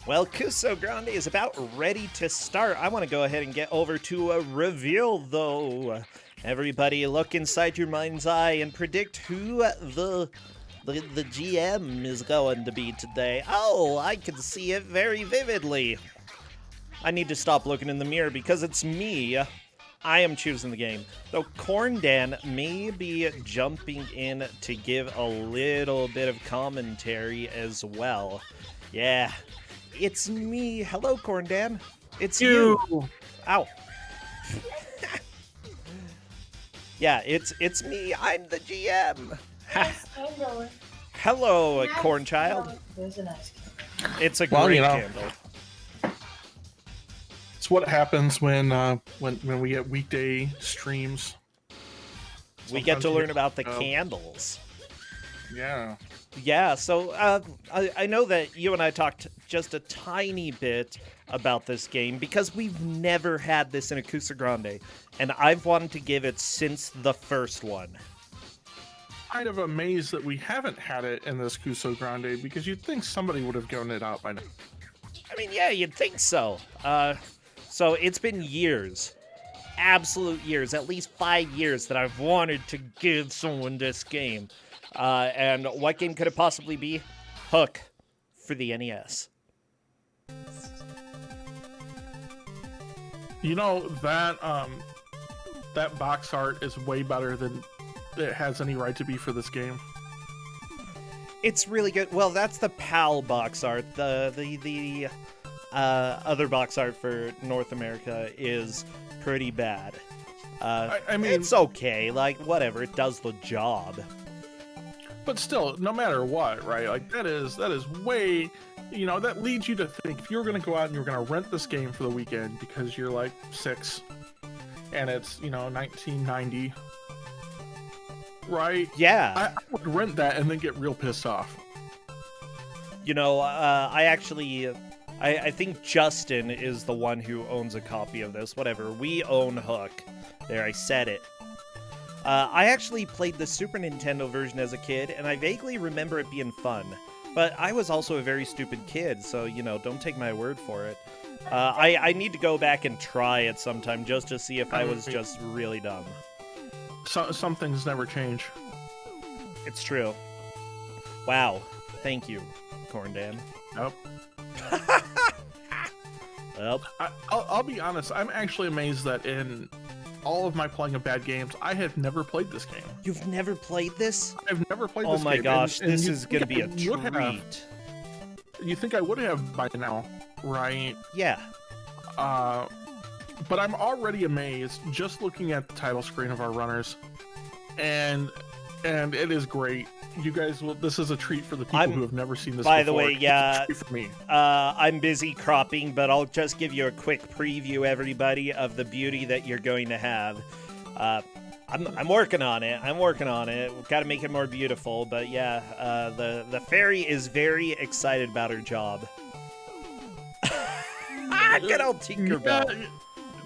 Well, Ku5ogrande is about ready to start. I want to go ahead and get over to a reveal, though. Everybody look inside your mind's eye and predict who the GM is going to be today. Oh, I can see it very vividly. I need to stop looking in the mirror because it's me. I am choosing the game. Though Ku5ogrande may be jumping in to give a little bit of commentary as well. Yeah, it's me. Hello, Ku5ogrande. It's you. Ow. Yeah, it's me. I'm the GM. Hello, Corn Child. There's a nice candle. It's a great candle. It's what happens when we get weekday streams. We get to learn about the candles. Yeah. Yeah, so I know that you and I talked just a tiny bit about this game because we've never had this in a Ku5ogrande, and I've wanted to give it since the first one. Kind of amazed that we haven't had it in this Ku5ogrande because you'd think somebody would have gotten it out by now. I mean, yeah, you'd think so. So it's been years, absolute years, at least 5 years that I've wanted to give someone this game. And what game could it possibly be? Hook for the NES. You know, that box art is way better than it has any right to be for this game. It's really good. Well, that's the PAL box art. The other box art for North America is pretty bad. I mean, it's okay. Like, whatever. It does the job. But still, no matter what, right? Like, that is way, you know, that leads you to think if you're going to go out and you're going to rent this game for the weekend because you're like 6 and it's, you know, 1990, right? Yeah. I would rent that and then get real pissed off. You know, I think Justin is the one who owns a copy of this. Whatever. We own Hook. There, I said it. I actually played the Super Nintendo version as a kid, and I vaguely remember it being fun. But I was also a very stupid kid, so, you know, don't take my word for it. I need to go back and try it sometime just to see if I was just really dumb. Some things never change. It's true. Wow. Thank you, Ku5ogrande. Nope. Well, I'll be honest, I'm actually amazed that in all of my playing of bad games, I have never played this game. You've never played this? I've never played Oh this my game. gosh, and this you is going to think be a I would have. treat. You think I would have by now, right? Yeah. But I'm already amazed just looking at the title screen of our runners, and it is great. You guys will. This is a treat for the people who have never seen this. By before. the way, yeah. It's a treat for me. I'm busy cropping, but I'll just give you a quick preview, everybody, of the beauty that you're going to have. I'm working on it. We've got to make it more beautiful, but yeah, the fairy is very excited about her job. Good old Tinkerbell.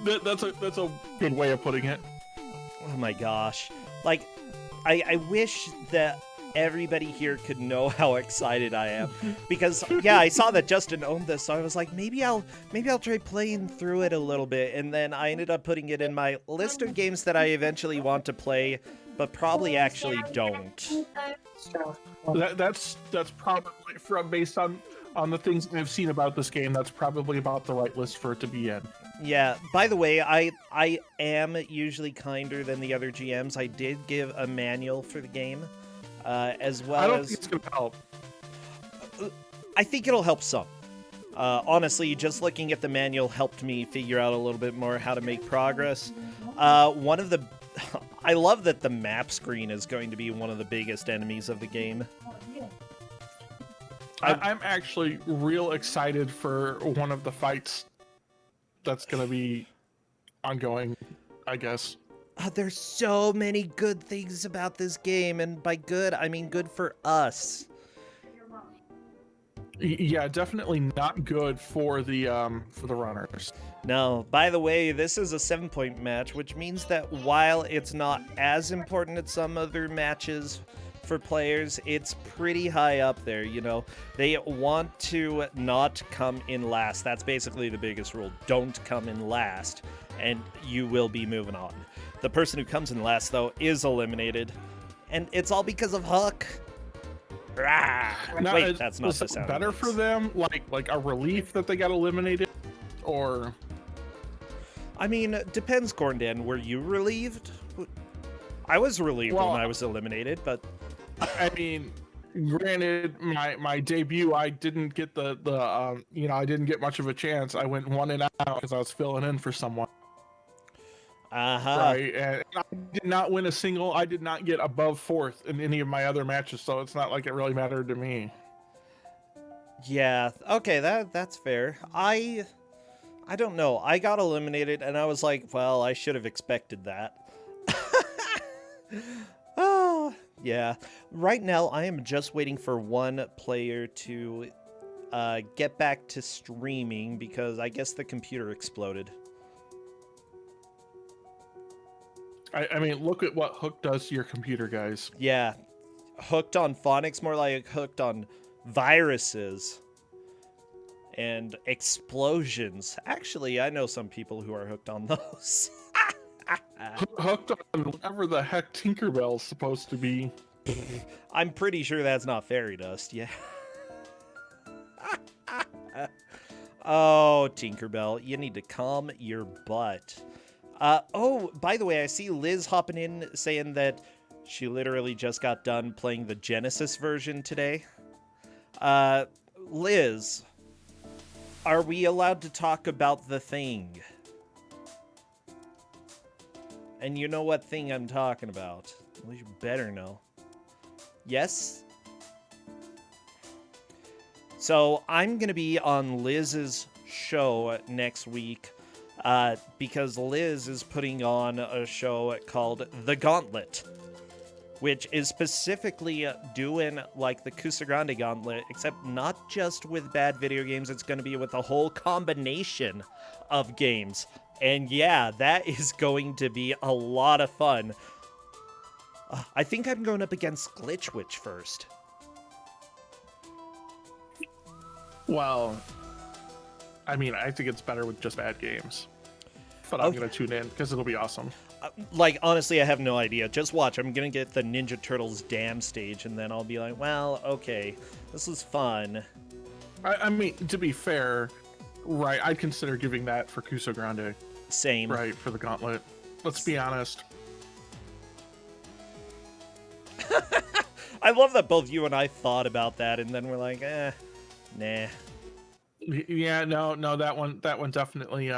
Yeah, that's a good way of putting it. Oh my gosh. Like, I wish that everybody here could know how excited I am, because yeah, I saw that Justin owned this, so I was like, maybe I'll try playing through it a little bit, and then I ended up putting it in my list of games that I eventually want to play, but probably actually don't. That's probably based on the things I've seen about this game. That's probably about the right list for it to be in. Yeah, by the way, I am usually kinder than the other GMs. I did give a manual for the game. As well I don't as think it's going to help. I think it'll help some. Honestly, just looking at the manual helped me figure out a little bit more how to make progress. I love that the map screen is going to be one of the biggest enemies of the game. I'm actually real excited for one of the fights that's going to be ongoing, I guess. There's so many good things about this game, and by good, I mean good for us. Yeah, definitely not good for the runners. No, by the way, this is a 7-point match, which means that while it's not as important as some other matches for players, it's pretty high up there, you know. They want to not come in last. That's basically the biggest rule. Don't come in last, and you will be moving on. The person who comes in last, though, is eliminated, and it's all because of Hook. Rah! Now, Wait, that's not was the it sound. better for them, like a relief that they got eliminated, or? I mean, depends, Gorndan. Were you relieved? I was relieved Well, when I was eliminated, but I mean, granted, my debut, I didn't get the I didn't get much of a chance. I went 1 and out because I was filling in for someone. Right, and I did not win a single. I did not get above 4th in any of my other matches, so it's not like it really mattered to me. Yeah, okay, that's fair. I don't know. I got eliminated, and I was like, well, I should have expected that. Oh, yeah. Right now, I am just waiting for one player to get back to streaming because I guess the computer exploded. I mean, look at what Hook does to your computer, guys. Yeah, hooked on phonics, more like hooked on viruses and explosions. Actually, I know some people who are hooked on those. Hooked on whatever the heck Tinkerbell's supposed to be. I'm pretty sure that's not fairy dust, yeah. Oh, Tinkerbell, you need to calm your butt. Oh, by the way, I see Liz hopping in saying that she literally just got done playing the Genesis version today. Liz, are we allowed to talk about the thing? And you know what thing I'm talking about. Well, you better know. Yes? So I'm going to be on Liz's show next week because Liz is putting on a show called The Gauntlet, which is specifically doing like the Ku5ogrande Gauntlet, except not just with bad video games. It's going to be with a whole combination of games. And yeah, that is going to be a lot of fun. I think I'm going up against Glitch Witch first. Well, I mean, I think it's better with just bad games. But I'm going to tune in because it'll be awesome. Like, honestly, I have no idea. Just watch. I'm going to get the Ninja Turtles Dam stage, and then I'll be like, well, okay, this is fun. I mean, to be fair, right, I'd consider giving that for Ku5ogrande. Same. Right, for the Gauntlet. Let's be honest. I love that both you and I thought about that, and then we're like, nah. Yeah, no, that one definitely,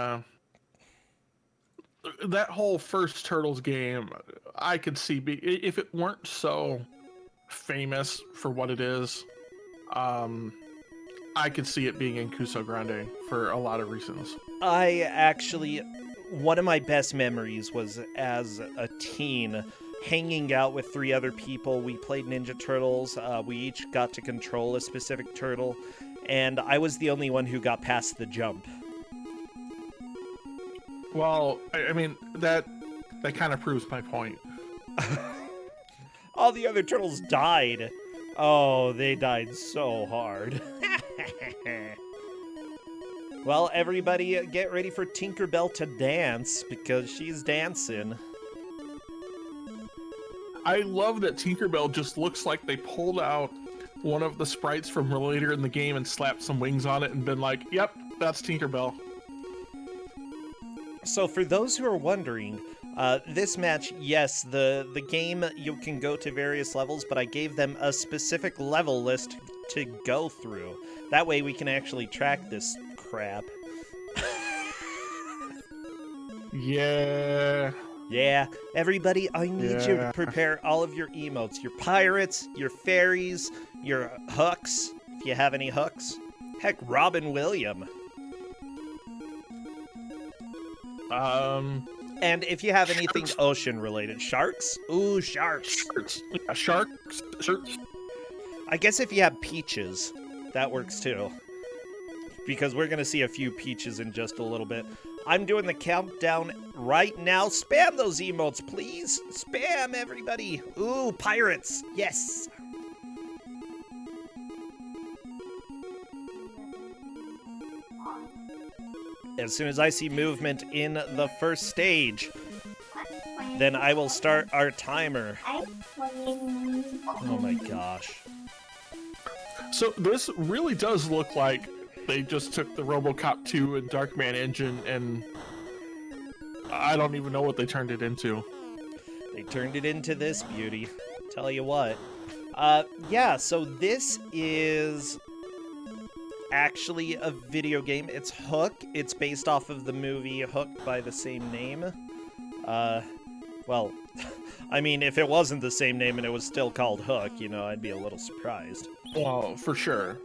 that whole first Turtles game, I could see, if it weren't so famous for what it is, I could see it being in Ku5ogrande for a lot of reasons. I actually, one of my best memories was as a teen, hanging out with 3 other people. We played Ninja Turtles. We each got to control a specific turtle, and I was the only one who got past the jump. Well, I mean, that kind of proves my point. All the other turtles died. Oh, they died so hard. Well, everybody get ready for Tinkerbell to dance, because she's dancing. I love that Tinkerbell just looks like they pulled out one of the sprites from later in the game and slapped some wings on it and been like, yep, that's Tinkerbell. So for those who are wondering, this match, yes, the game, you can go to various levels, but I gave them a specific level list to go through. That way we can actually track this crap. Yeah. Yeah, everybody, I need you to prepare all of your emotes. Your pirates, your fairies, your hooks, if you have any hooks. Heck, Robin Williams. And if you have anything ocean-related. Sharks? Ooh, sharks. Sharks. I guess if you have peaches, that works too. because we're going to see a few Peaches in just a little bit. I'm doing the countdown right now. Spam those emotes, please. Spam, everybody. Ooh, pirates. Yes. As soon as I see movement in the first stage, then I will start our timer. Oh my gosh. So this really does look like they just took the RoboCop 2 and Darkman engine and I don't even know what they turned it into. They turned it into this beauty. Tell you what. Yeah, so this is actually a video game. It's Hook. It's based off of the movie Hook by the same name. Well, I mean, if it wasn't the same name and it was still called Hook, you know, I'd be a little surprised. Well, for sure.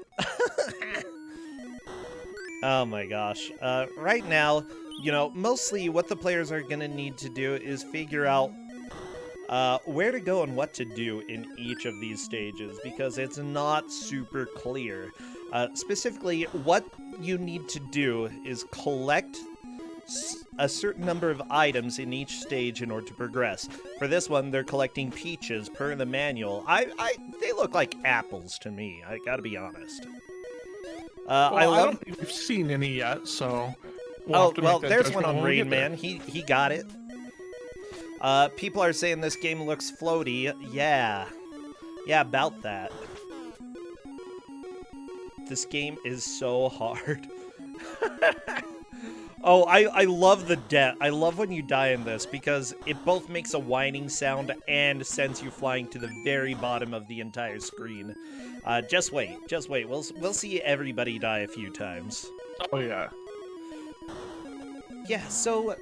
Oh my gosh. Right now, you know, mostly what the players are going to need to do is figure out where to go and what to do in each of these stages, because it's not super clear. Specifically, what you need to do is collect a certain number of items in each stage in order to progress. For this one, they're collecting peaches per the manual. They look like apples to me, I gotta be honest. Well, I don't think we've seen any yet, so... Well, there's one on Rain Man. He got it. People are saying this game looks floaty. Yeah. Yeah, about that. This game is so hard. Oh, I love the death. I love when you die in this because it both makes a whining sound and sends you flying to the very bottom of the entire screen. Just wait. We'll see everybody die a few times. Oh, yeah. Yeah, so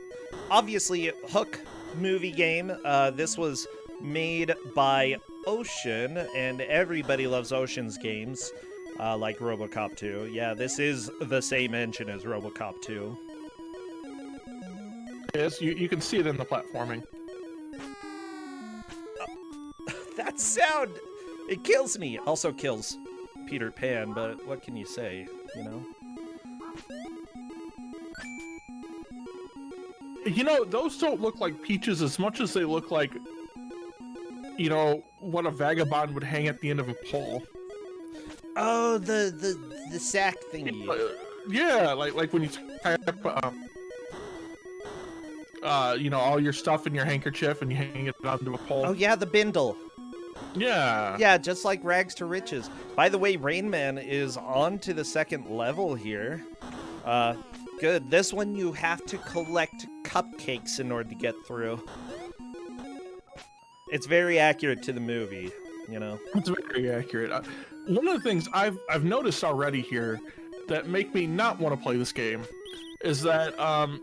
obviously Hook movie game. This was made by Ocean, and everybody loves Ocean's games, like RoboCop 2. Yeah, this is the same engine as RoboCop 2. Yes, you can see it in the platforming. That sound, it kills me. Also kills Peter Pan, but what can you say, you know? You know, those don't look like peaches as much as they look like, you know, what a vagabond would hang at the end of a pole. Oh, the sack thingy. Yeah, like when you tie up, you know, all your stuff in your handkerchief and you hang it onto a pole. Oh yeah, the bindle. Yeah. Yeah, just like Rags to Riches. By the way, Rain Man is on to the second level here. Good. This one you have to collect cupcakes in order to get through. It's very accurate to the movie, you know. It's very accurate. One of the things I've noticed already here that make me not want to play this game is that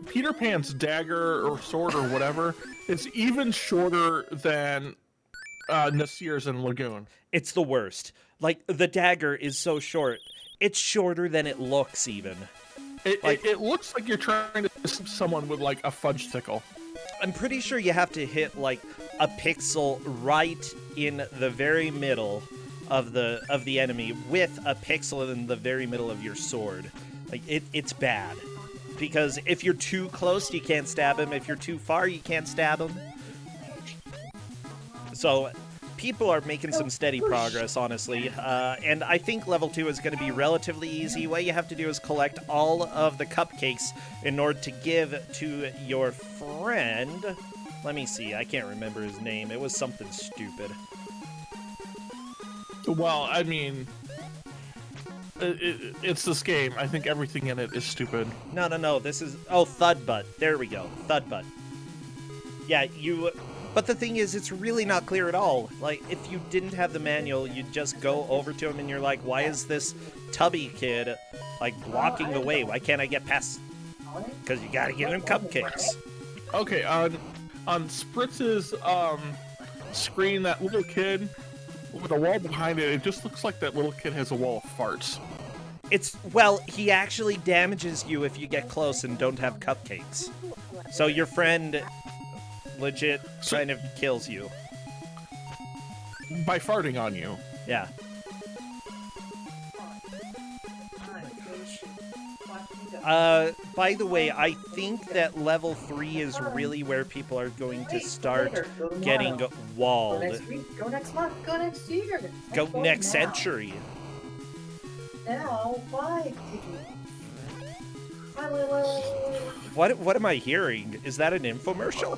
Peter Pan's dagger or sword or whatever is even shorter than Nasir's in Lagoon. It's the worst. Like, the dagger is so short. It's shorter than it looks, even. It looks like you're trying to hit someone with, like, a fudge sickle. I'm pretty sure you have to hit, like, a pixel right in the very middle of the enemy with a pixel in the very middle of your sword. Like, it's bad. Because if you're too close, you can't stab him. If you're too far, you can't stab him. So, people are making some steady progress, honestly. And I think level 2 is going to be relatively easy. What you have to do is collect all of the cupcakes in order to give to your friend. Let me see. I can't remember his name. It was something stupid. Well, I mean... It's this game. I think everything in it is stupid. No. This is... Oh, Thudbutt. There we go. Thudbutt. Yeah, you... But the thing is, it's really not clear at all. Like, if you didn't have the manual, you'd just go over to him and you're like, why is this tubby kid, like, blocking the way? Why can't I get past... Because you gotta give him cupcakes. Okay, on Spritz's screen, that little kid with a wall behind it, it just looks like that little kid has a wall of farts. Well, he actually damages you if you get close and don't have cupcakes. So your friend legit kind of kills you. By farting on you. Yeah. By the way, I think that level 3 is really where people are going to start getting walled. Go next week. Go next month. Go next year. Go next now. century. Now, why? What am I hearing? Is that an infomercial?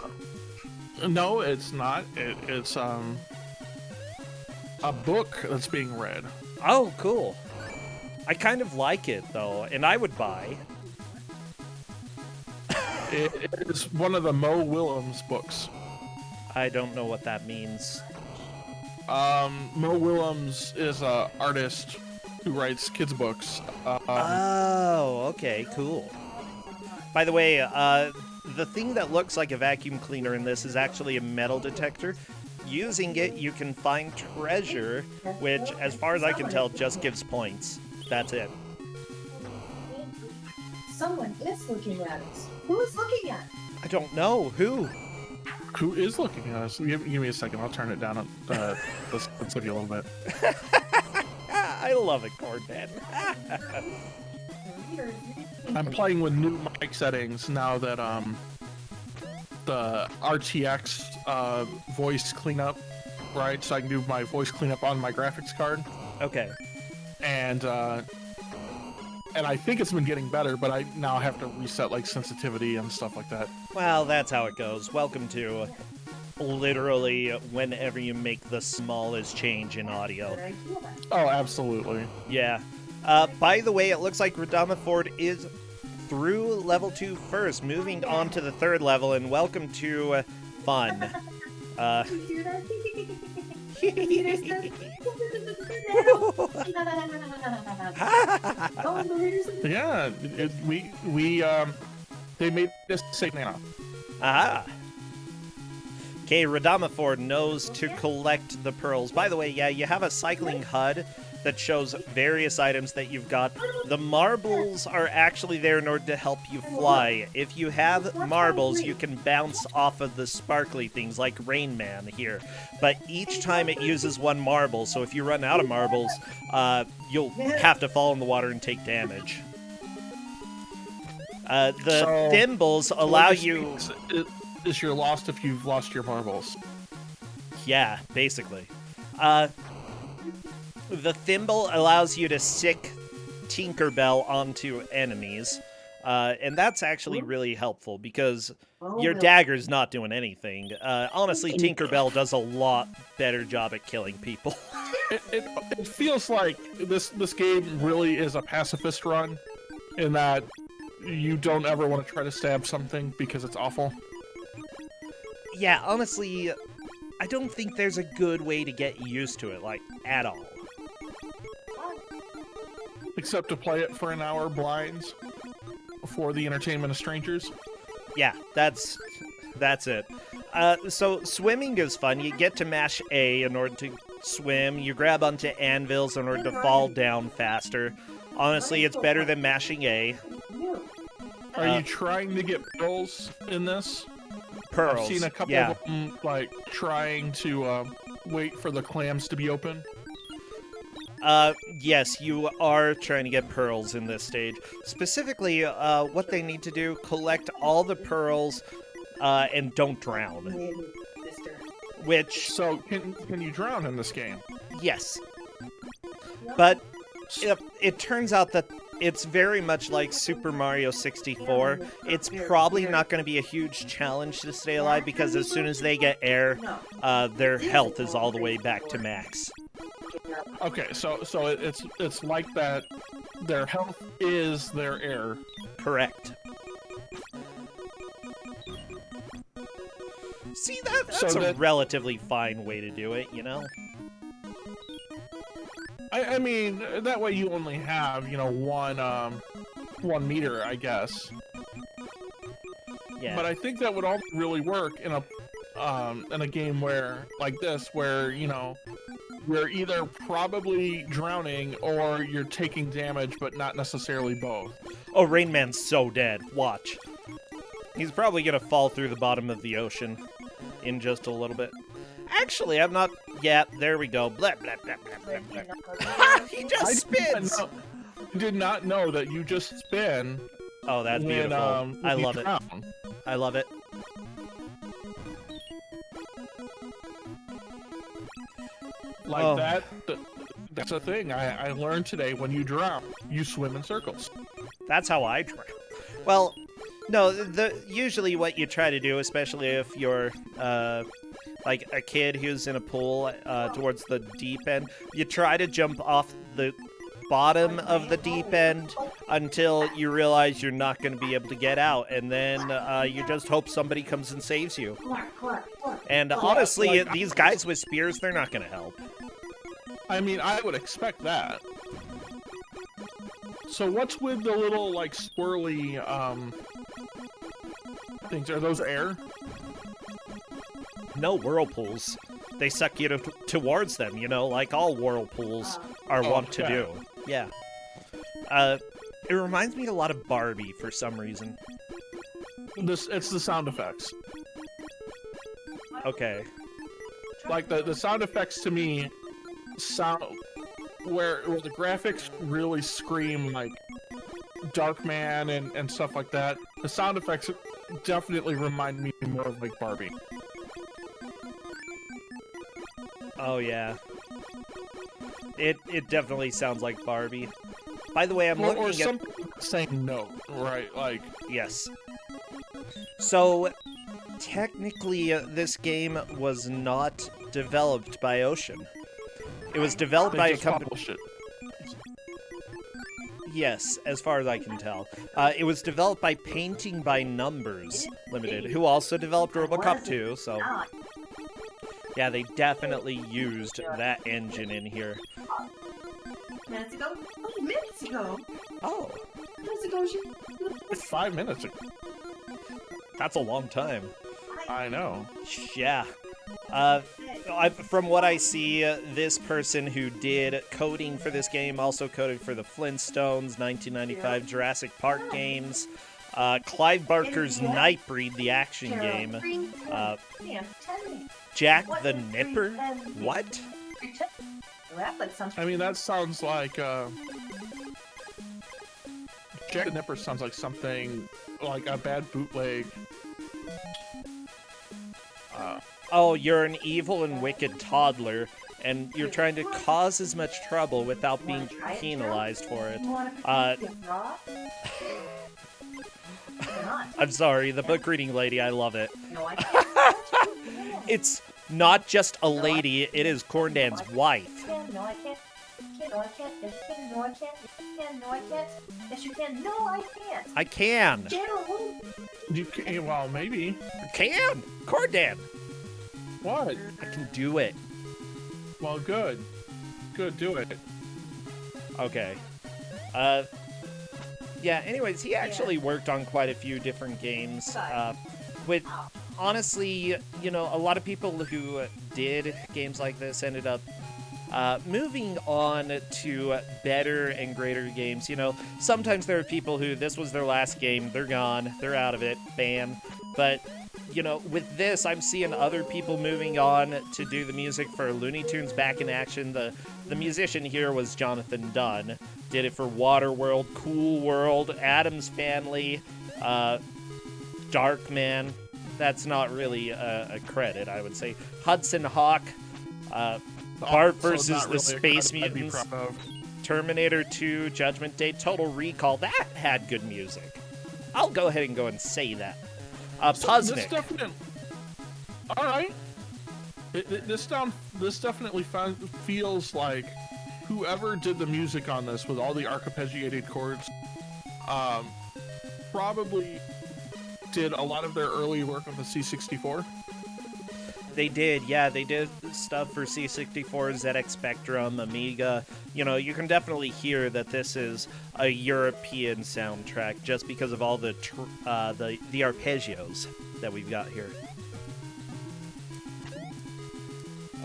No, it's not. It's a book that's being read. Oh, cool. I kind of like it, though, and I would buy. It is one of the Mo Willems books. I don't know what that means. Mo Willems is an artist who writes kids' books. Oh, okay, cool. By the way, the thing that looks like a vacuum cleaner in this is actually a metal detector. Using it, you can find treasure, which, as far as I can tell, just gives points. That's it. Someone is looking at us. Who is looking at us? I don't know. Who? Who is looking at us? Give me a second. I'll turn it down. Let's look you a little bit. I love it, Cordman. I'm playing with new mic settings now that the RTX voice cleanup, right? So I can do my voice cleanup on my graphics card. Okay. And I think it's been getting better, but I now have to reset like sensitivity and stuff like that. Well, that's how it goes. Welcome to literally whenever you make the smallest change in audio. Oh, absolutely. Yeah. By the way, it looks like Radamaford is through level 2 first, moving on to the 3rd level, and welcome to fun. Yeah, they made this say now. Aha. Okay, Radamaford knows to collect the pearls. By the way, yeah, you have a cycling HUD that shows various items that you've got. The marbles are actually there in order to help you fly. If you have marbles, you can bounce off of the sparkly things like Rain Man here. But each time it uses one marble, so if you run out of marbles, you'll have to fall in the water and take damage. The thimbles allow you... Is you're lost if you've lost your marbles. Yeah, basically. The thimble allows you to sick Tinkerbell onto enemies, and that's actually really helpful because your dagger's not doing anything. Honestly, Tinkerbell does a lot better job at killing people. It feels like this game really is a pacifist run, in that you don't ever want to try to stab something because it's awful. Yeah, honestly, I don't think there's a good way to get used to it, like, at all. Except to play it for an hour blind for the entertainment of strangers. Yeah, that's it. So swimming is fun. You get to mash A in order to swim. You grab onto anvils in order to fall down faster. Honestly, it's better than mashing A. Are you trying to get pearls in this? Pearls. I've seen a couple of them, like, trying to wait for the clams to be open. Yes, you are trying to get pearls in this stage. Specifically, what they need to do, collect all the pearls, and don't drown. Which... So, can you drown in this game? Yes. But it turns out that it's very much like Super Mario 64. It's probably not going to be a huge challenge to stay alive because as soon as they get air, their health is all the way back to max. Okay, so it's like that. Their health is their air. Correct. See, that's a relatively fine way to do it, you know? I mean, that way you only have, you know, 1 meter, I guess. Yeah. But I think that would all really work in a game where, like this, where, you know, you're either probably drowning or you're taking damage, but not necessarily both. Oh, Rain Man's so dead. Watch. He's probably gonna fall through the bottom of the ocean in just a little bit. Actually, I'm not... Yeah, there we go. Blah, blah, blah, blah, blah, blah. He just spins! did not know that you just spin. Oh, that's when, beautiful. I when you love it. drown. I love it. Like Oh. that's a thing I learned today. When you drown, you swim in circles. That's how I drown. Well, no, usually what you try to do, especially if you're like a kid who's in a pool towards the deep end, you try to jump off the bottom of the deep end until you realize you're not going to be able to get out, and then you just hope somebody comes and saves you. And honestly, these guys with spears, they're not going to help. I mean, I would expect that. So what's with the little, like, swirly, things? Are those air? No, whirlpools. They suck you towards them, you know, like all whirlpools are wont to do. Yeah. It reminds me a lot of Barbie for some reason. It's the sound effects. Okay. Like, the sound effects to me sound... Where the graphics really scream, like, Darkman and stuff like that, the sound effects definitely remind me more of, like, Barbie. Oh, yeah. It definitely sounds like Barbie. By the way, I'm looking or at... something saying no, right? Like... Yes. So, technically, this game was not developed by Ocean. It was developed by a company... Yes, as far as I can tell. It was developed by Painting by Numbers Limited, who also developed RoboCop 2, so... Yeah, they definitely used that engine in here. Minutes ago? Oh, minutes ago! Oh, Minutes ago, she... 5 minutes ago. that's a long time. I know. Yeah. From what I see, this person who did coding for this game also coded for the Flintstones, 1995 Jurassic Park games, Clive Barker's Nightbreed, the action game, Jack the Nipper? What? I mean, that sounds like, Jack the Nipper sounds like something, like a bad bootleg. Oh, you're an evil and wicked toddler, and you're trying to cause as much trouble without being penalized for it. I'm sorry, the book reading lady, I love it. It's not just a lady, it is Corndan's wife. No, I can't. No, I can't. Yes, you can. No, I can't. Yes, you can. No, I can't. Yes, you can. No, I can't. I can. You can, well, maybe. Can? Corndan. What? I can do it. Well, good. Good, do it. Okay. Yeah, anyways, he actually worked on quite a few different games. With, honestly, you know, a lot of people who did games like this ended up moving on to better and greater games. You know, sometimes there are people who this was their last game, they're gone, they're out of it, bam. But, you know, with this, I'm seeing other people moving on to do the music for Looney Tunes Back in Action. The musician here was Jonathan Dunn. Did it for Waterworld, Cool World, Addams Family, Darkman. That's not really a credit, I would say. Hudson Hawk, Bart versus the Space Mutants, Terminator 2, Judgment Day, Total Recall. That had good music. I'll go ahead and go and say that. Puzznick. All right. This definitely feels like whoever did the music on this with all the arpeggiated chords, probably did a lot of their early work on the C64. They did, yeah. They did stuff for C64, ZX Spectrum, Amiga. You know, you can definitely hear that this is a European soundtrack just because of all the arpeggios that we've got here.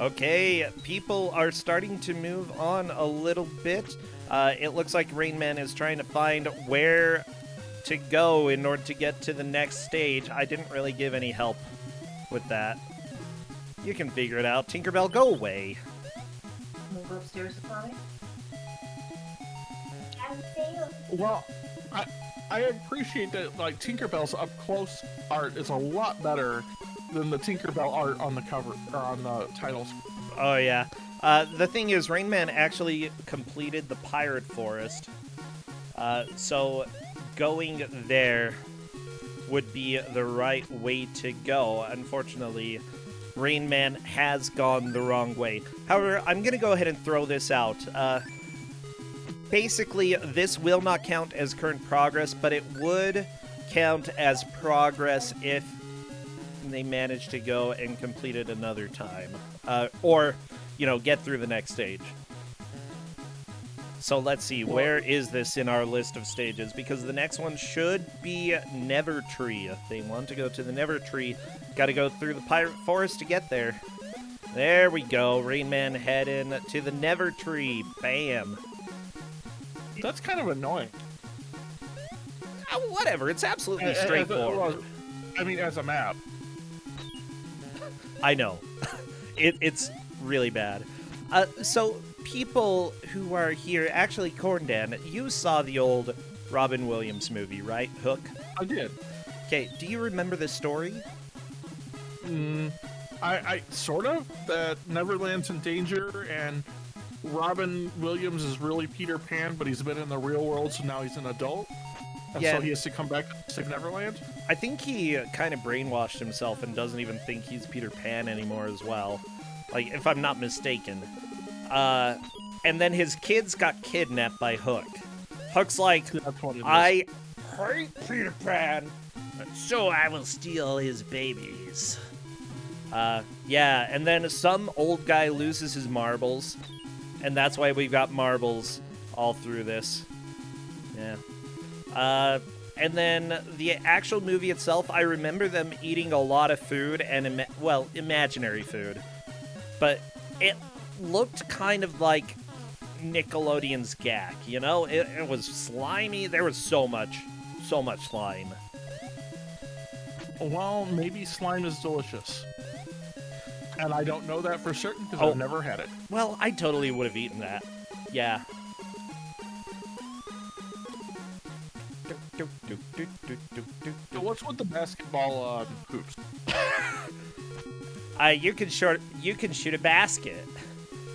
Okay, people are starting to move on a little bit. It looks like Rain Man is trying to find where to go in order to get to the next stage. I didn't really give any help with that. You can figure it out. Tinkerbell, go away. Move upstairs to mommy. failed. Well, I appreciate that, like, Tinkerbell's up close art is a lot better than the Tinkerbell art on the cover or on the titles. Oh, yeah. The thing is, Rain Man actually completed the Pirate Forest. So going there would be the right way to go. Unfortunately, Rain Man has gone the wrong way. However, I'm going to go ahead and throw this out. Basically, this will not count as current progress, but it would count as progress if they manage to go and complete it another time. Or, get through the next stage. So let's see, where is this in our list of stages? Because the next one should be Never Tree. If they want to go to the Never Tree, got to go through the Pirate Forest to get there. There we go. Rain Man heading to the Never Tree. Bam. That's kind of annoying. Whatever, it's absolutely straightforward. I mean, as a map. I know. It's really bad. So, people who are here, actually, Corndan, you saw the old Robin Williams movie, right? Hook? I did. Okay, do you remember the story? I sort of. That Neverland's in danger, and Robin Williams is really Peter Pan, but he's been in the real world, so now he's an adult. And so he has to come back to save Neverland? I think he kind of brainwashed himself and doesn't even think he's Peter Pan anymore as well. Like, if I'm not mistaken. And then his kids got kidnapped by Hook. Hook's like, I hate Peter Pan, so I will steal his babies. Yeah, and then some old guy loses his marbles, and that's why we've got marbles all through this. Yeah. And then the actual movie itself, I remember them eating a lot of food and, imaginary food. But it looked kind of like Nickelodeon's Gak, It was slimy. There was so much slime. Well, maybe slime is delicious. And I don't know that for certain because I've never had it. Well, I totally would have eaten that. Yeah. So what's with the basketball hoops? You can shoot a basket.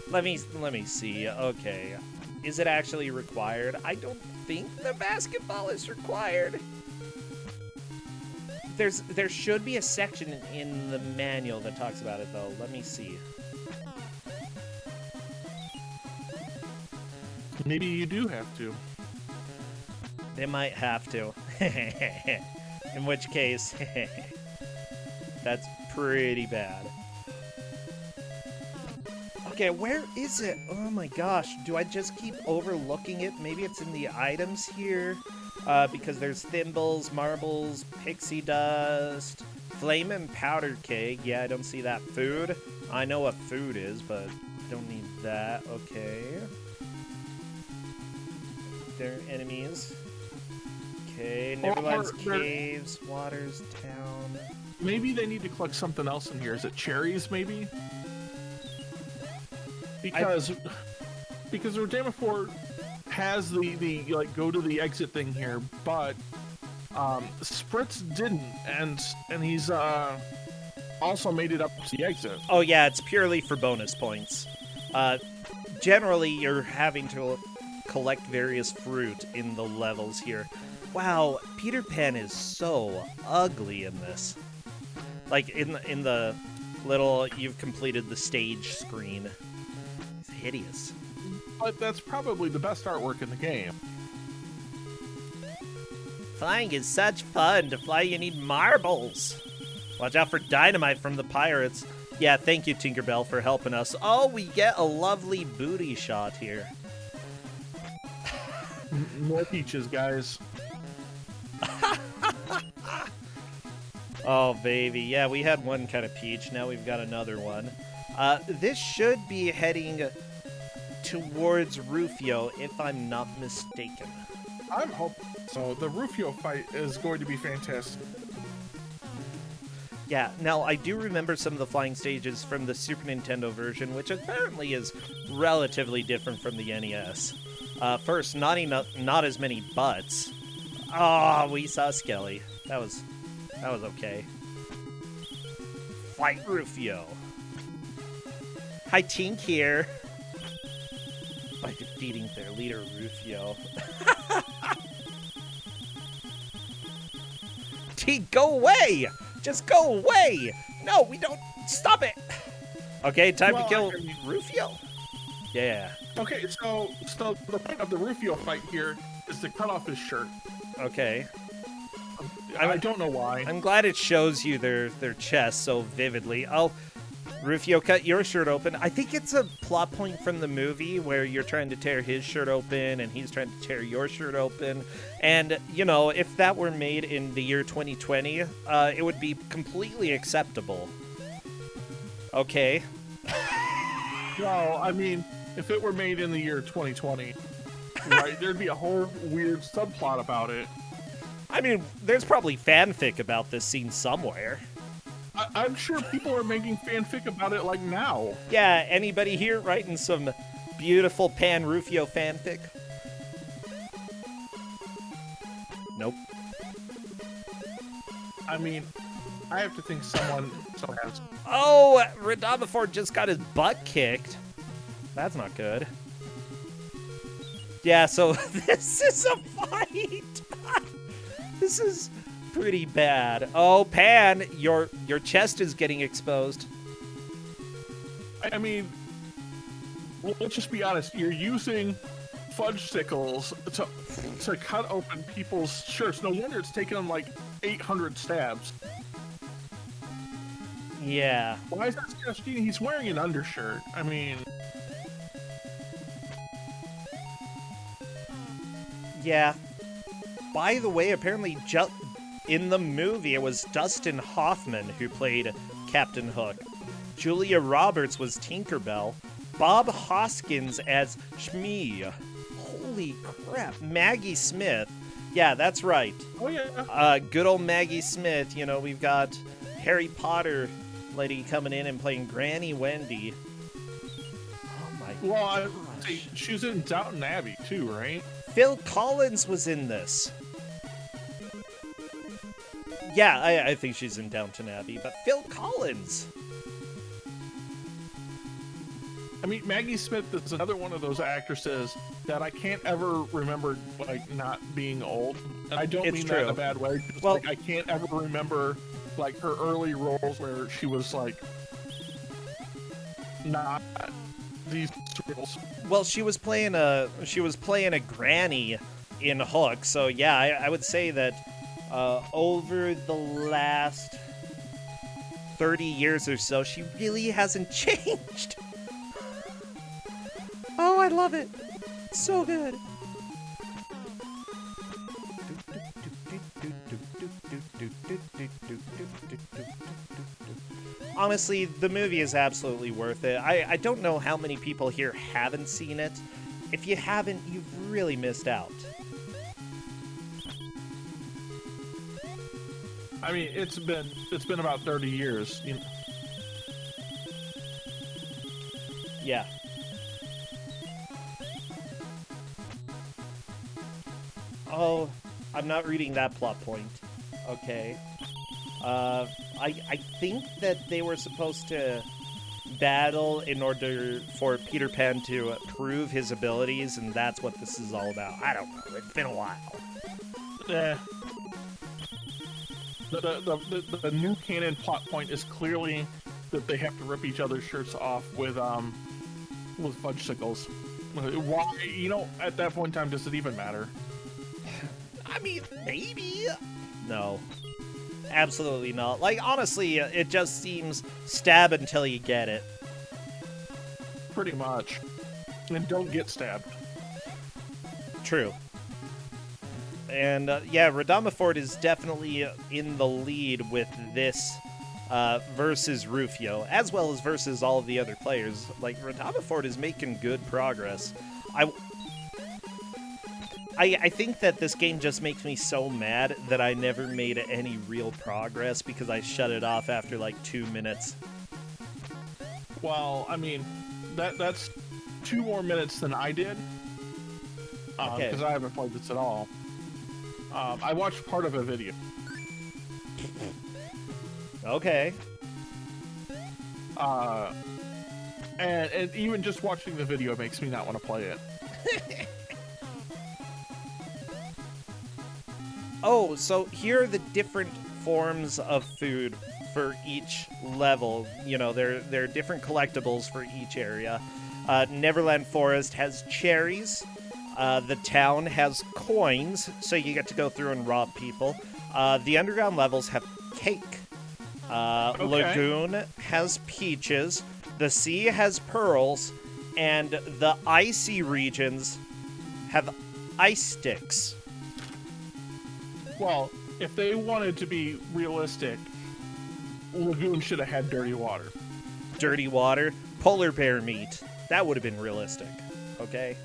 Let me see. Okay. Is it actually required? I don't think the basketball is required. There should be a section in the manual that talks about it though. Let me see. Maybe you do have to. They might have to. In which case, that's pretty bad. Okay, where is it? Oh my gosh, do I just keep overlooking it? Maybe it's in the items here, because there's thimbles, marbles, pixie dust, flame and powder keg. Yeah, I don't see that. Food. I know what food is, but don't need that. Okay. They're enemies. Okay, Neverland's Caves, Waters, Town. Maybe they need to collect something else in here. Is it cherries, maybe? Because Rodamaphore has the like go to the exit thing here, but Spritz didn't, and he's also made it up to the exit. Oh yeah, it's purely for bonus points. Generally, you're having to collect various fruit in the levels here. Wow, Peter Pan is so ugly in this. Like, in the little, you've completed the stage screen. It's hideous. But that's probably the best artwork in the game. Flying is such fun. To fly, you need marbles. Watch out for dynamite from the pirates. Yeah, thank you, Tinkerbell, for helping us. Oh, we get a lovely booty shot here. More peaches, guys. Oh, baby. Yeah, we had one kind of peach. Now we've got another one. This should be heading towards Rufio, if I'm not mistaken. I'm hoping so. The Rufio fight is going to be fantastic. Yeah, now I do remember some of the flying stages from the Super Nintendo version, which apparently is relatively different from the NES. First, not as many butts. Oh, we saw Skelly. That was okay. Fight Rufio. Hi, Tink here. By defeating their leader, Rufio. Tink, go away! Just go away! No, we don't. Stop it! Okay, time to kill Rufio. Yeah. Okay, so the point of the Rufio fight here is to cut off his shirt. Okay. I don't know why. I'm glad it shows you their chest so vividly. Oh, Rufio, cut your shirt open. I think it's a plot point from the movie where you're trying to tear his shirt open and he's trying to tear your shirt open. And, you know, if that were made in the year 2020, it would be completely acceptable. Okay. Well, I mean, if it were made in the year 2020, right, there'd be a whole weird subplot about it. I mean, there's probably fanfic about this scene somewhere. I'm sure people are making fanfic about it, like, now. Yeah, anybody here writing some beautiful Pan Rufio fanfic? Nope. I mean, I have to think someone has. Oh, Radamafor just got his butt kicked. That's not good. Yeah, so this is a fight. This is pretty bad. Oh, Pan, your chest is getting exposed. I mean, let's just be honest. You're using fudge sickles to cut open people's shirts. No wonder it's taken them like 800 stabs. Yeah. Why is that Scotch-Dini? He's wearing an undershirt. I mean... Yeah. By the way, apparently in the movie, it was Dustin Hoffman who played Captain Hook. Julia Roberts was Tinkerbell. Bob Hoskins as Shmee. Holy crap. Maggie Smith. Yeah, that's right. Oh, yeah. Good old Maggie Smith. You know, we've got Harry Potter lady coming in and playing Granny Wendy. Oh, my Well, gosh. she was in Downton Abbey, too, right? Phil Collins was in this. Yeah, I think she's in Downton Abbey, but Phil Collins. I mean, Maggie Smith is another one of those actresses that I can't ever remember, like, not being old. And I don't mean that in a bad way. Just, well, like, I can't ever remember, like, her early roles where she was, like, not these roles. Well, she was playing a granny in Hook, so yeah, I would say that over the last 30 years or so, she really hasn't changed. Oh, I love it. It's so good. Honestly, the movie is absolutely worth it. I don't know how many people here haven't seen it. If you haven't, you've really missed out. I mean, it's been about 30 years. You know? Yeah. Oh, I'm not reading that plot point. Okay. I think that they were supposed to battle in order for Peter Pan to prove his abilities, and that's what this is all about. I don't know. It's been a while. Yeah. The new canon plot point is clearly that they have to rip each other's shirts off with fudge sickles. Why? You know, at that point in time, does it even matter? I mean, maybe. No. Absolutely not. Like, honestly, it just seems stab until you get it. Pretty much. And don't get stabbed. True. And, yeah, Radamafor is definitely in the lead with this versus Rufio, as well as versus all of the other players. Like, Radamafor is making good progress. I think that this game just makes me so mad that I never made any real progress because I shut it off after like 2 minutes. Well, I mean, that's 2 more minutes than I did. Okay. because I haven't played this at all. I watched part of a video. Okay. And even just watching the video makes me not want to play it. Oh, so here are the different forms of food for each level. You know, there are different collectibles for each area. Neverland Forest has cherries. The town has coins, so you get to go through and rob people. The underground levels have cake. Okay. Lagoon has peaches. The sea has pearls. And the icy regions have ice sticks. Well, if they wanted to be realistic, Lagoon should have had dirty water. Dirty water, polar bear meat. That would have been realistic. Okay?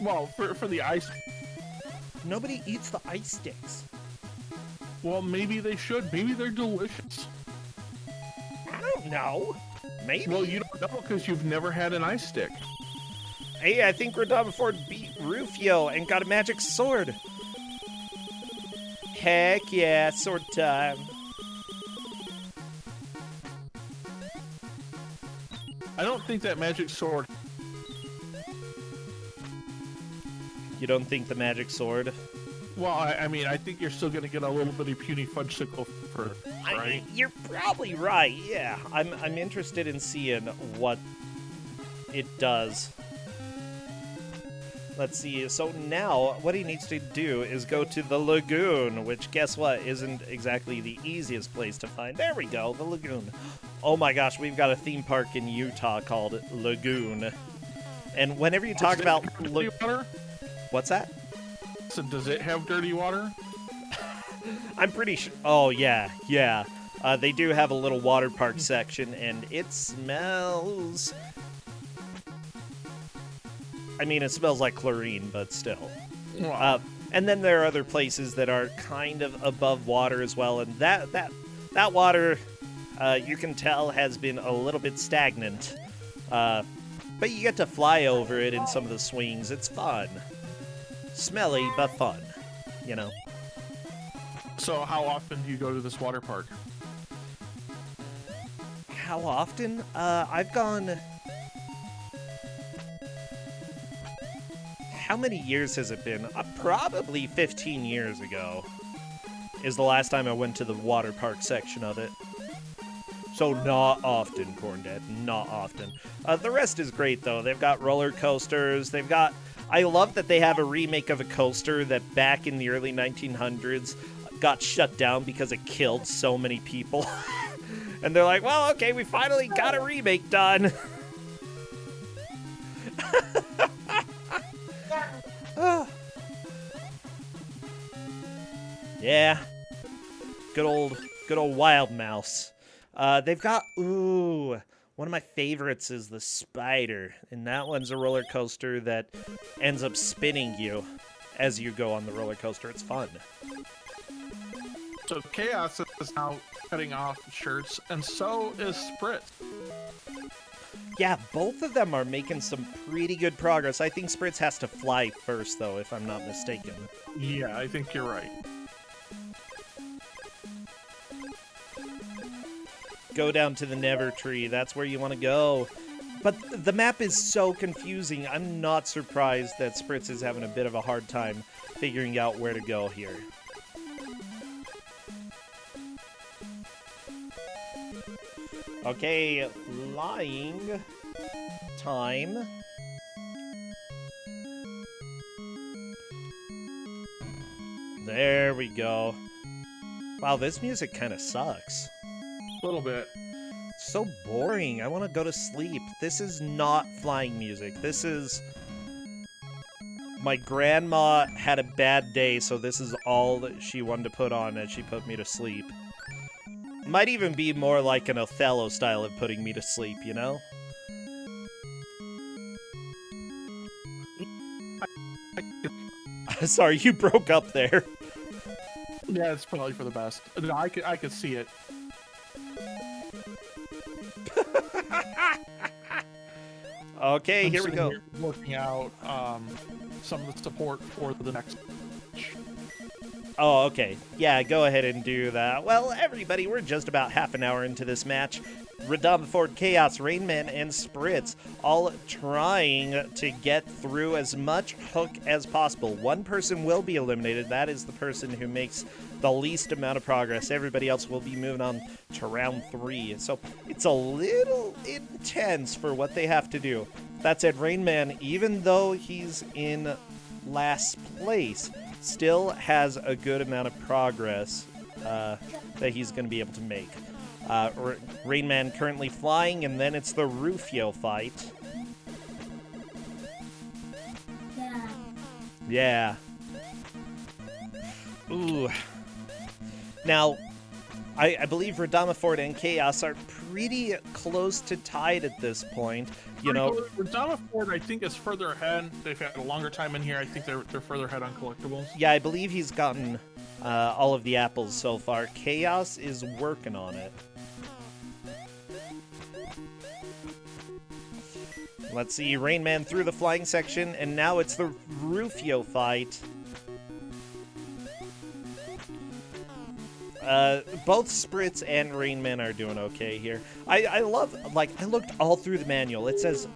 Well, for the ice... Nobody eats the ice sticks. Well, maybe they should. Maybe they're delicious. I don't know. Maybe. Well, you don't know because you've never had an ice stick. Hey, I think Radon Ford beat Rufio and got a magic sword. Heck yeah, sword time. I don't think that magic sword... You don't think the magic sword? Well, I mean, I think you're still going to get a little bit of puny fudgesicle for right? You're probably right, yeah. I'm interested in seeing what it does. Let's see, so now what he needs to do is go to the lagoon, which guess what, isn't exactly the easiest place to find. There we go, the lagoon. Oh my gosh, we've got a theme park in Utah called Lagoon. And whenever you talk about... Dirty water? What's that? So does it have dirty water? I'm pretty sure... Oh, yeah. They do have a little water park section, and it smells... I mean, it smells like chlorine, but still. Wow. And then there are other places that are kind of above water as well, and that water, you can tell, has been a little bit stagnant. But you get to fly over it in some of the swings. It's fun. Smelly, but fun, you know. So how often do you go to this water park? How often? I've gone... How many years has it been? Probably 15 years ago is the last time I went to the water park section of it. So not often, Corndead, not often. The rest is great, though. They've got roller coasters. They've got... I love that they have a remake of a coaster that back in the early 1900s got shut down because it killed so many people. And they're like, well, okay, we finally got a remake done. Yeah. Good old Wild Mouse. They've got, ooh, one of my favorites is the Spider, and that one's a roller coaster that ends up spinning you as you go on the roller coaster. It's fun. So Chaos is now cutting off shirts, and so is Spritz. Yeah, both of them are making some pretty good progress. I think Spritz has to fly first, though, if I'm not mistaken. Yeah, I think you're right. Go down to the Never Tree. That's where you want to go. But the map is so confusing. I'm not surprised that Spritz is having a bit of a hard time figuring out where to go here. Okay, flying time. There we go. Wow, this music kind of sucks. A little bit. So boring. I want to go to sleep. This is not flying music. This is... My grandma had a bad day, so this is all that she wanted to put on as she put me to sleep. Might even be more like an Othello style of putting me to sleep, you know? Sorry, you broke up there. Yeah, it's probably for the best. No, I could see it. Okay, here we go. Working out. some of the support for the next match. Oh, okay. Yeah, go ahead and do that. Well, everybody, we're just about half an hour into this match. Ford, Chaos, Rainman, and Spritz all trying to get through as much hook as possible. One person will be eliminated. That is the person who makes the least amount of progress. Everybody else will be moving on to round 3. So it's a little intense for what they have to do. That said, Rainman, even though he's in last place, still has a good amount of progress that he's going to be able to make. Rainman currently flying, and then it's the Rufio fight. Yeah. Ooh. Now, I believe Ford and Chaos are pretty close to tied at this point. You know, Ford, I think, is further ahead. They've had a longer time in here. I think they're further ahead on collectibles. Yeah, I believe he's gotten all of the apples so far. Chaos is working on it. Let's see, Rainman through the flying section, and now it's the Rufio fight. Both Spritz and Rainman are doing okay here. I love, like, I looked all through the manual. It says,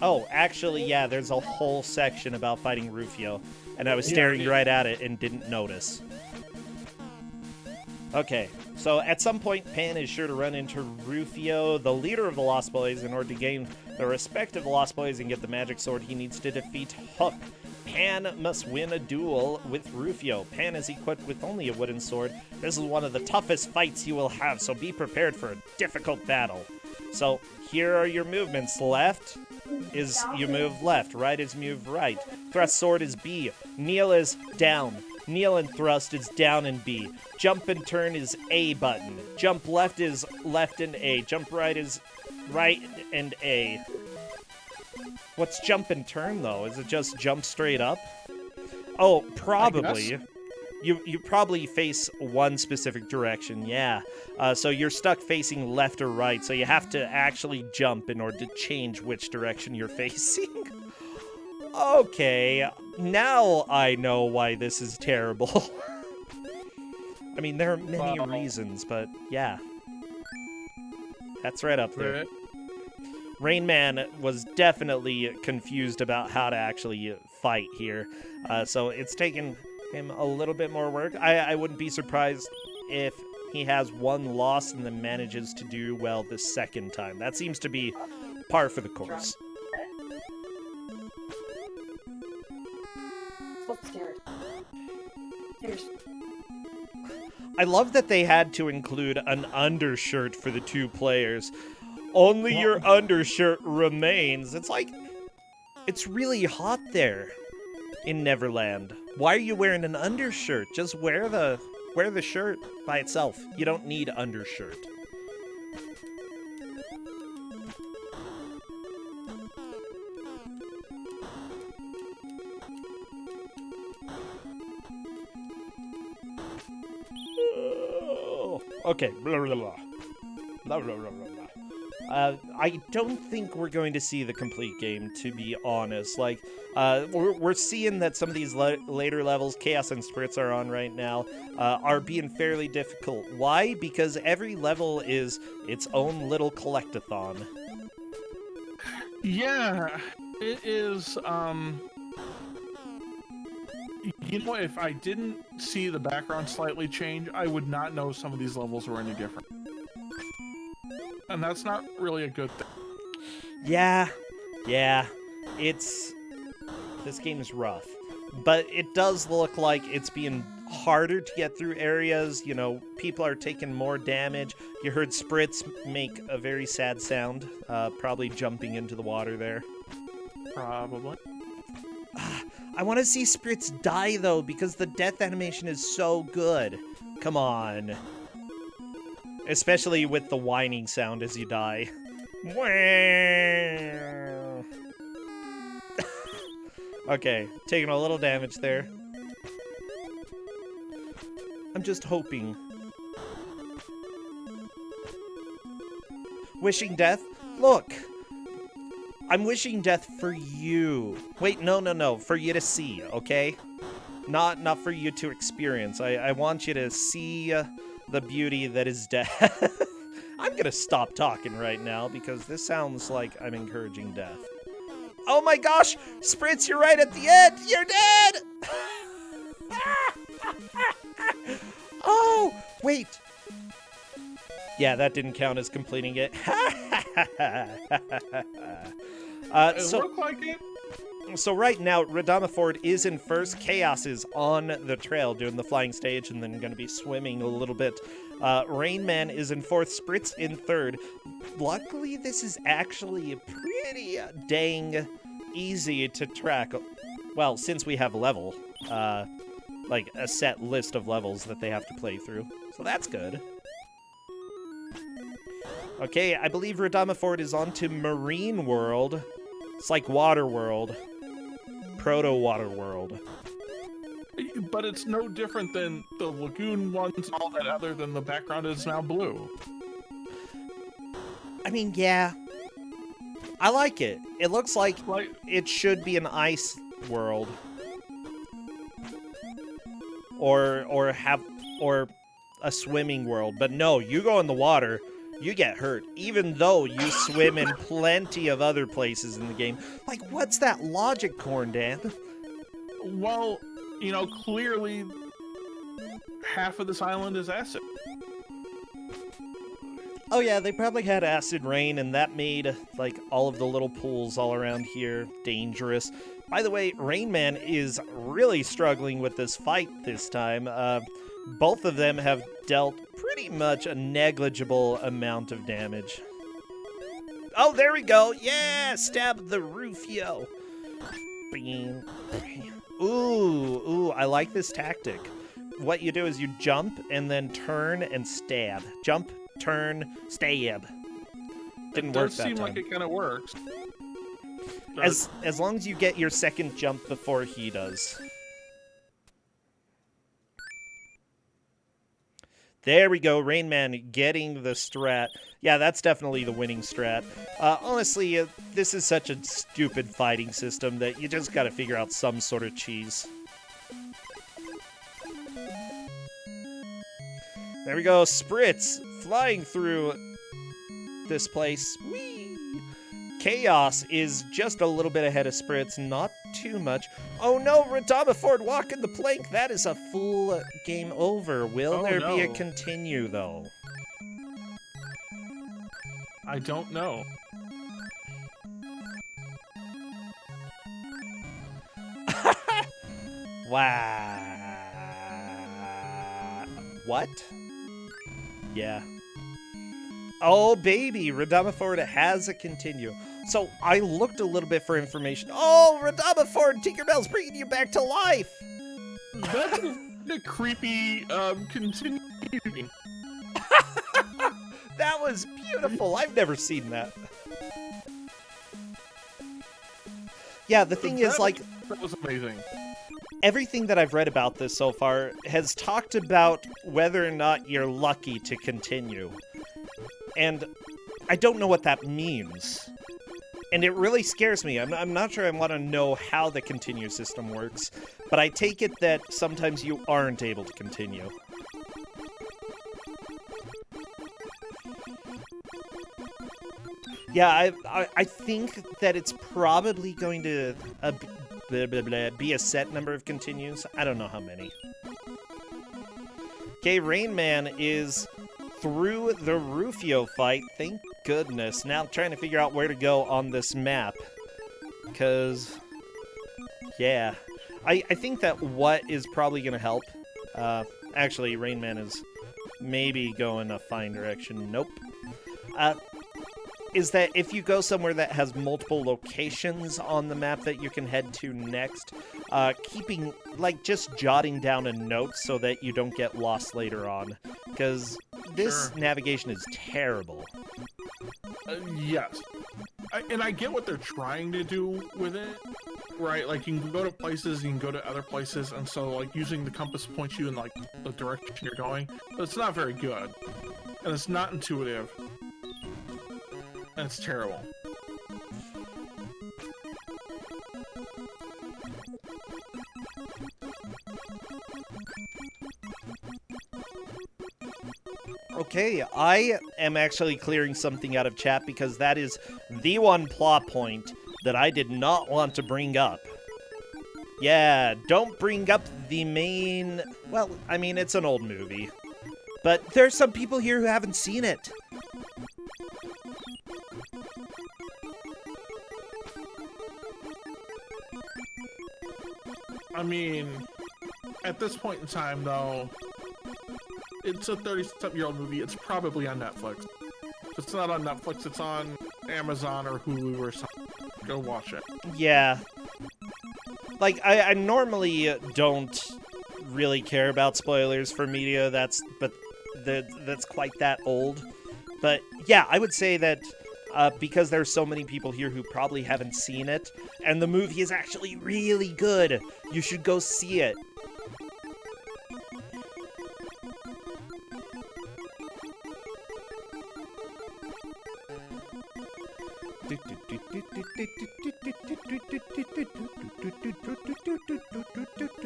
oh, actually, yeah, there's a whole section about fighting Rufio, and I was staring right at it and didn't notice. Okay, so at some point, Pan is sure to run into Rufio, the leader of the Lost Boys. In order to gain the respect of the Lost Boys and get the magic sword, he needs to defeat Hook. Pan must win a duel with Rufio. Pan is equipped with only a wooden sword. This is one of the toughest fights you will have, so be prepared for a difficult battle. So here are your movements. Left is you move left. Right is move right. Thrust sword is B. Kneel is down. Kneel and thrust is down and B. Jump and turn is A button. Jump left is left and A. Jump right is right and A. What's jump and turn, though? Is it just jump straight up? Oh, probably. You probably face one specific direction, yeah. So you're stuck facing left or right, so you have to actually jump in order to change which direction you're facing. Okay, now I know why this is terrible. I mean, there are many reasons, but yeah. That's right up there. Rainman was definitely confused about how to actually fight here, so it's taken him a little bit more work. I wouldn't be surprised if he has one loss and then manages to do well the second time. That seems to be par for the course. I love that they had to include an undershirt for the two players. Only your undershirt remains. It's like, it's really hot there in Neverland. Why are you wearing an undershirt? Just wear the shirt by itself. You don't need undershirt. Okay. Blah, blah, blah. Blah, blah, blah, blah. I don't think we're going to see the complete game, to be honest. Like, we're seeing that some of these later levels, Chaos and Spritz are on right now, are being fairly difficult. Why? Because every level is its own little collectathon. Yeah, it is, you know, if I didn't see the background slightly change, I would not know some of these levels were any different. And that's not really a good thing. Yeah, this game is rough. But it does look like it's being harder to get through areas. You know, people are taking more damage. You heard Spritz make a very sad sound, probably jumping into the water there. Probably. I want to see Spritz die, though, because the death animation is so good. Come on. Especially with the whining sound as you die. Okay, taking a little damage there. I'm just hoping. Wishing death? Look! I'm wishing death for you. Wait, no, for you to see, okay? Not for you to experience. I want you to see the beauty that is death. I'm gonna stop talking right now because this sounds like I'm encouraging death. Oh my gosh! Spritz, you're right at the end! You're dead! Oh, wait. Yeah, that didn't count as completing it. It looked like it. So right now, Radama Ford is in first. Chaos is on the trail doing the flying stage and then going to be swimming a little bit. Rain Man is in fourth. Spritz in third. Luckily, this is actually pretty dang easy to track. Well, since we have a level, like a set list of levels that they have to play through. So that's good. Okay, I believe Radama Ford is on to Marine World. It's like Water World. Proto-Water World. But it's no different than the lagoon ones and all that, other than the background is now blue. I mean, yeah. I like it. It looks like it should be an ice world. Or a swimming world. But no, you go in the water, you get hurt, even though you swim in plenty of other places in the game. Like, what's that logic, Corn Dan? Well, you know, clearly half of this island is acid. Oh yeah, they probably had acid rain, and that made, like, all of the little pools all around here dangerous. By the way, Rain Man is really struggling with this fight this time. Both of them have dealt pretty much a negligible amount of damage. Oh, there we go. Yeah, stab the Rufio. Ooh, I like this tactic. What you do is you jump and then turn and stab. Jump, turn, stab. Didn't work that time. It does seem like it kind of works. As long as you get your second jump before he does. There we go, Rain Man getting the strat. Yeah, that's definitely the winning strat. Honestly, this is such a stupid fighting system that you just gotta figure out some sort of cheese. There we go, Spritz flying through this place. Whee! Chaos is just a little bit ahead of Spritz, not too much. Oh no, Radama Ford walking the plank. That is a full game over. Will there be a continue, though? I don't know. Wow. What? Yeah. Oh, baby, Radama Ford has a continue. So I looked a little bit for information. Oh, Radama Ford, Tinkerbell's bringing you back to life. That's a creepy continuing. That was beautiful. I've never seen that. Yeah, the thing is, like, that was amazing. Everything that I've read about this so far has talked about whether or not you're lucky to continue. And I don't know what that means. And it really scares me. I'm not sure I want to know how the continue system works, but I take it that sometimes you aren't able to continue. Yeah, I think that it's probably going to be a set number of continues. I don't know how many. Okay, Rain Man is through the Rufio fight. Thank goodness. Now trying to figure out where to go on this map. Because, yeah. I think that what is probably going to help. Actually, Rain Man is maybe going a fine direction. Nope. Is that if you go somewhere that has multiple locations on the map that you can head to next, keeping, like, just jotting down a note so that you don't get lost later on. Because this navigation is terrible. Yes. And I get what they're trying to do with it, right? Like, you can go to places, you can go to other places, and so, like, using the compass points you in, like, the direction you're going, but it's not very good. And it's not intuitive. And it's terrible. Okay, I am actually clearing something out of chat because that is the one plot point that I did not want to bring up. Yeah, don't bring up the main... Well, I mean, it's an old movie. But there's some people here who haven't seen it. I mean, at this point in time, though, it's a 30-something-year-old movie. It's probably on Netflix. If it's not on Netflix, it's on Amazon or Hulu or something. Go watch it. Yeah. Like, I normally don't really care about spoilers for media that's quite that old. But yeah, I would say that because there's so many people here who probably haven't seen it, and the movie is actually really good, you should go see it.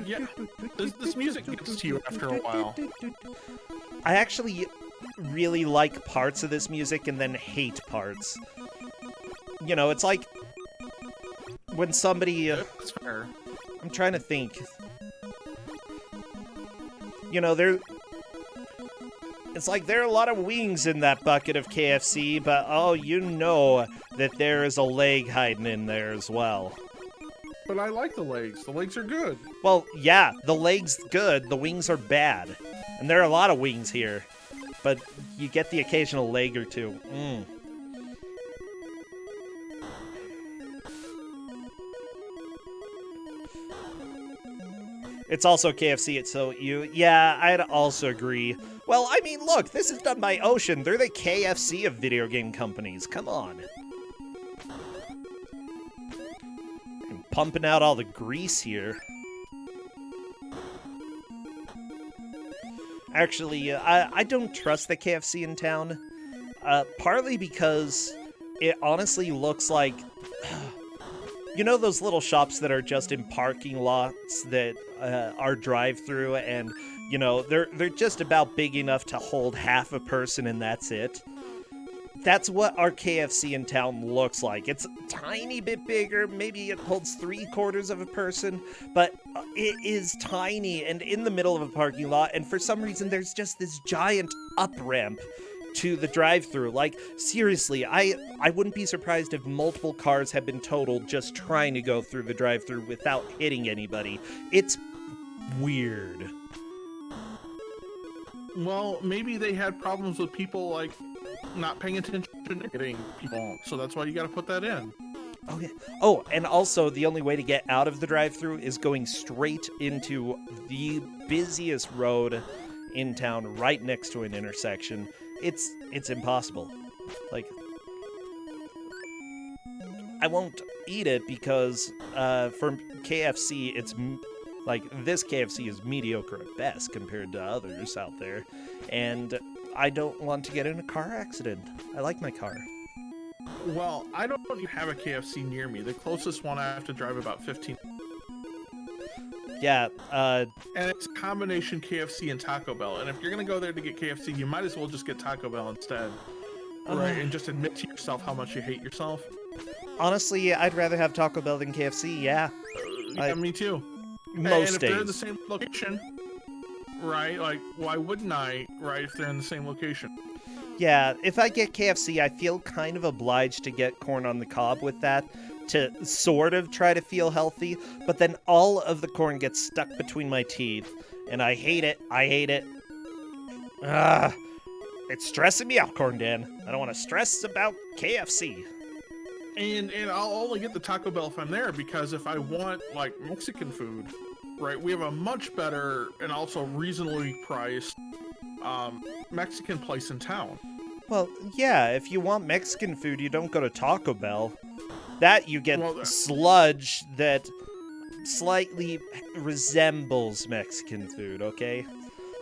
Yeah, this music gets to you after a while. I actually really like parts of this music and then hate parts. You know, it's like when somebody... That's fair. I'm trying to think. You know, it's like there are a lot of wings in that bucket of KFC, but oh, you know that there is a leg hiding in there as well. But I like the legs. The legs are good. Well, yeah, the leg's good, the wings are bad. And there are a lot of wings here. But you get the occasional leg or two. It's also KFC, so yeah, I'd also agree. Well, I mean, look, this is done by Ocean. They're the KFC of video game companies. Come on. I'm pumping out all the grease here. Actually, I don't trust the KFC in town. Partly because it honestly looks like... You know those little shops that are just in parking lots that are drive-through, and, you know, they're just about big enough to hold half a person and that's it? That's what our KFC in town looks like. It's a tiny bit bigger, maybe it holds 3/4 of a person, but it is tiny and in the middle of a parking lot, and for some reason there's just this giant up-ramp to the drive-thru. Like, seriously, I wouldn't be surprised if multiple cars had been totaled just trying to go through the drive-thru without hitting anybody. It's weird. Well, maybe they had problems with people, like, not paying attention and hitting people, so that's why you gotta put that in. Okay. Oh, and also the only way to get out of the drive-thru is going straight into the busiest road in town, right next to an intersection. It's impossible. Like, I won't eat it because for KFC, it's like this KFC is mediocre at best compared to others out there, and I don't want to get in a car accident. I like my car. Well, I don't have a KFC near me. The closest one I have to drive about 15. Yeah, and it's a combination KFC and Taco Bell. And if you're gonna go there to get KFC, you might as well just get Taco Bell instead, right? And just admit to yourself how much you hate yourself. Honestly, I'd rather have Taco Bell than KFC. Yeah, yeah, me too. Most if days. they're in the same location, right? Like, why wouldn't I? Right? If they're in the same location. Yeah, if I get KFC, I feel kind of obliged to get corn on the cob with that, to sort of try to feel healthy, but then all of the corn gets stuck between my teeth, and I hate it. I hate it. It's stressing me out, Corn Dan. I don't want to stress about KFC. And I'll only get the Taco Bell if I'm there, because if I want, like, Mexican food, right, we have a much better and also reasonably priced Mexican place in town. Well, yeah, if you want Mexican food, you don't go to Taco Bell. That you get sludge that slightly resembles Mexican food, okay?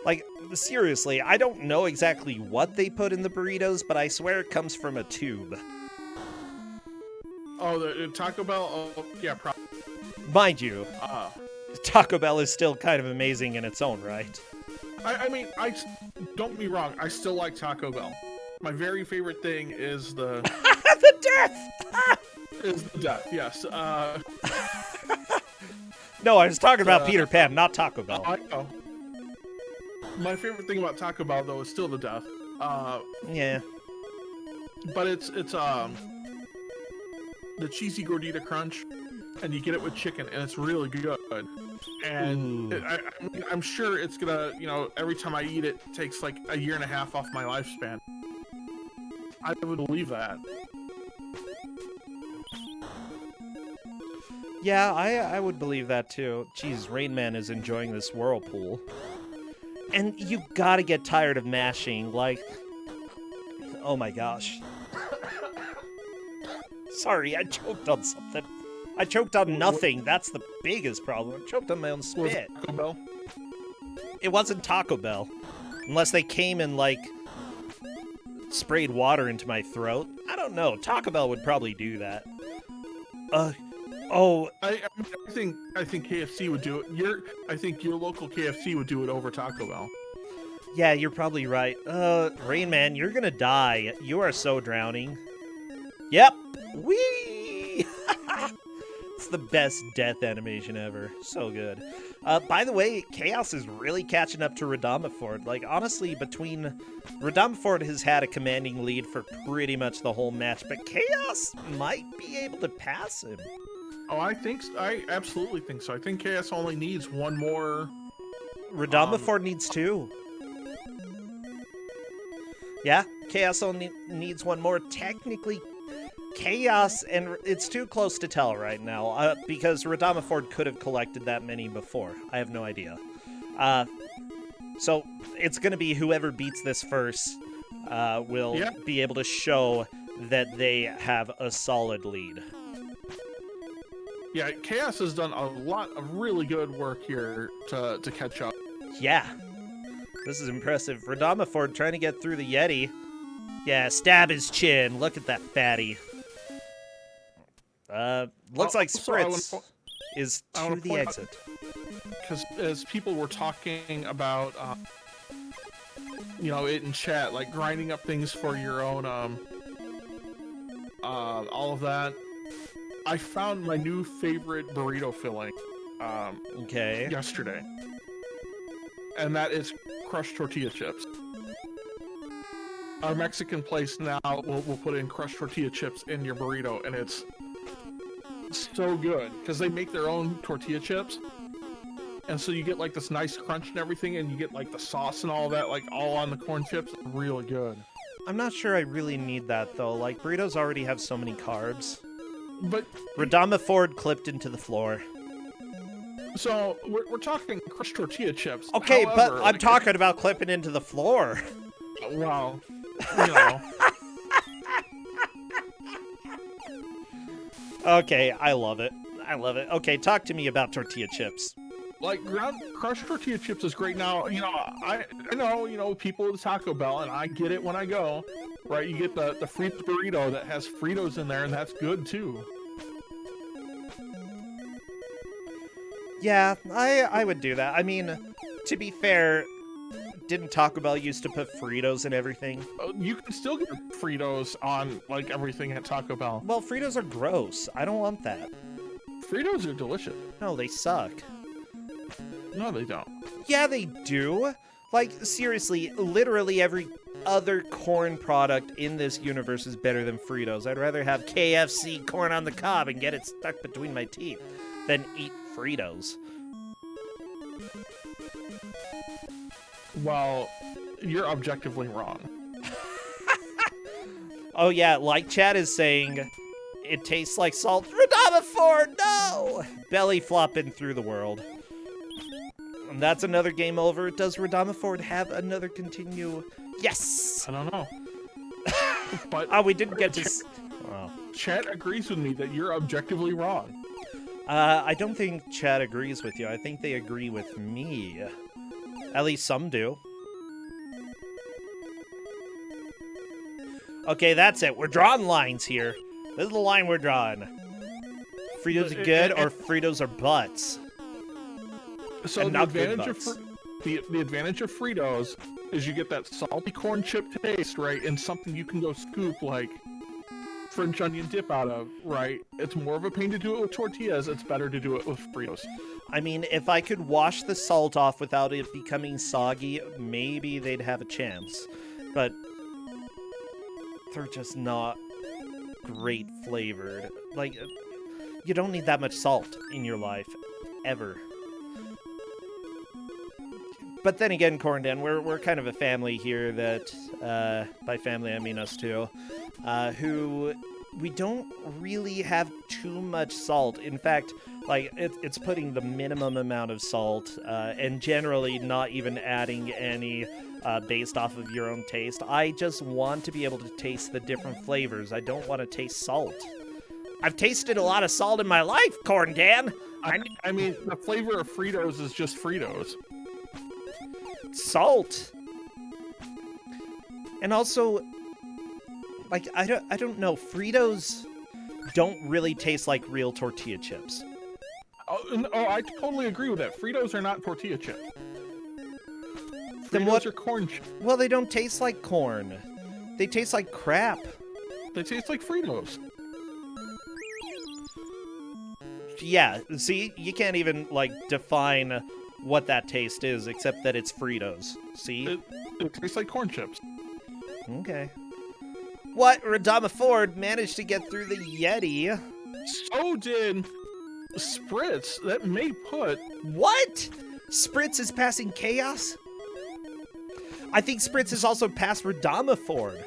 Like, seriously, I don't know exactly what they put in the burritos, but I swear it comes from a tube. Oh, the Taco Bell? Oh, yeah, probably. Mind you, Taco Bell is still kind of amazing in its own right. I mean, don't get me wrong. I still like Taco Bell. My very favorite thing is the The death! is the death. Yes. No, I was talking about Peter Pan, not Taco Bell. I know. My favorite thing about Taco Bell though is still the death. Yeah. But it's the cheesy gordita crunch, and you get it with chicken, and it's really good. And I'm sure it's gonna, every time I eat it, takes like a year and a half off my lifespan. I would believe that. Yeah, I would believe that too. Jeez, Rain Man is enjoying this whirlpool. And you gotta get tired of mashing, like... Oh my gosh. Sorry, I choked on something. I choked on nothing. That's the biggest problem. I choked on my own spit. Taco Bell? It wasn't Taco Bell. Unless they came and, like, sprayed water into my throat. I don't know. Taco Bell would probably do that. Oh. I think KFC would do it. I think your local KFC would do it over Taco Bell. Yeah, you're probably right. Rain Man, you're gonna die. You are so drowning. Yep. Whee! It's the best death animation ever. So good. By the way, Chaos is really catching up to Radamaford. Like, honestly, Radamaford has had a commanding lead for pretty much the whole match, but Chaos might be able to pass him. Oh, I absolutely think so. I think Chaos only needs one more. Radamaford needs two. Yeah, Chaos only needs one more. Technically, Chaos, and it's too close to tell right now, because Radamaford could have collected that many before. I have no idea. So it's going to be whoever beats this first will be able to show that they have a solid lead. Yeah, Chaos has done a lot of really good work here to catch up. Yeah. This is impressive. Radamaford trying to get through the Yeti. Yeah, stab his chin. Look at that fatty. Looks like Spritz is to the exit. Because as people were talking about, it in chat, like grinding up things for your own, all of that, I found my new favorite burrito filling, yesterday. And that is crushed tortilla chips. Our Mexican place now will put in crushed tortilla chips in your burrito, and it's so good because they make their own tortilla chips, and so you get like this nice crunch and everything, and you get like the sauce and all that, like all on the corn chips. Really good. I'm not sure I really need that though. Like, burritos already have so many carbs. But Radamaford clipped into the floor. So we're talking crushed tortilla chips. Okay, however, but I'm talking about clipping into the floor. Well, Okay, I love it. I love it. Okay, talk to me about tortilla chips. Like, crushed tortilla chips is great. Now, I know, people with Taco Bell, and I get it when I go, right? You get the Frito burrito that has Fritos in there, and that's good, too. Yeah, I would do that. I mean, to be fair, didn't Taco Bell used to put Fritos in everything? You can still get Fritos on, like, everything at Taco Bell. Well, Fritos are gross. I don't want that. Fritos are delicious. No, they suck. No, they don't. Yeah, they do. Like, seriously, literally every other corn product in this universe is better than Fritos. I'd rather have KFC corn on the cob and get it stuck between my teeth than eat Fritos. Well, you're objectively wrong. Oh yeah, like Chad is saying, it tastes like salt. Radamaford, no! Belly flopping through the world. And that's another game over. Does Radamaford have another continue? Yes! I don't know. But oh, we didn't get to... Chad agrees with me that you're objectively wrong. I don't think Chad agrees with you. I think they agree with me. At least some do. Okay, that's it. We're drawing lines here. This is the line we're drawing. Fritos are good or Fritos are butts. So and the not good advantage butts. the advantage of Fritos is you get that salty corn chip taste, right? And something you can go scoop like French onion dip out of, right? It's more of a pain to do it with tortillas. It's better to do it with Fritos. I mean, if I could wash the salt off without it becoming soggy, maybe they'd have a chance. But they're just not great flavored. Like, you don't need that much salt in your life, ever. But then again, Corndan, we're kind of a family here that, by family I mean us too, who we don't really have too much salt. In fact, like, it's putting the minimum amount of salt, and generally not even adding any based off of your own taste. I just want to be able to taste the different flavors. I don't want to taste salt. I've tasted a lot of salt in my life, Corndan. I mean, the flavor of Fritos is just Fritos. Salt. And also, like, I don't know, Fritos don't really taste like real tortilla chips. Oh, I totally agree with that. Fritos are not tortilla chip. Then Fritos what? are corn chip. Well, they don't taste like corn. They taste like crap. They taste like Fritos. Yeah, see, you can't even, like, define what that taste is, except that it's Fritos. See? It tastes like corn chips. Okay. What? Radama Ford managed to get through the Yeti. So did Spritz. That may put... What? Spritz is passing Chaos? I think Spritz is also past Radama Ford.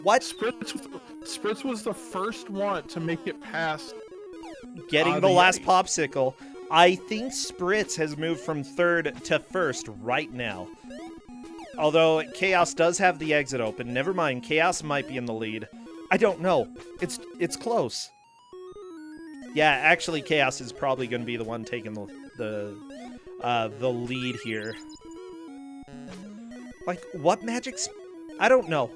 What? Spritz was the first one to make it past... Getting the last popsicle. I think Spritz has moved from third to first right now. Although Chaos does have the exit open. Never mind, Chaos might be in the lead. I don't know. It's close. Yeah, actually, Chaos is probably going to be the one taking the lead here. Like, what magics? I don't know.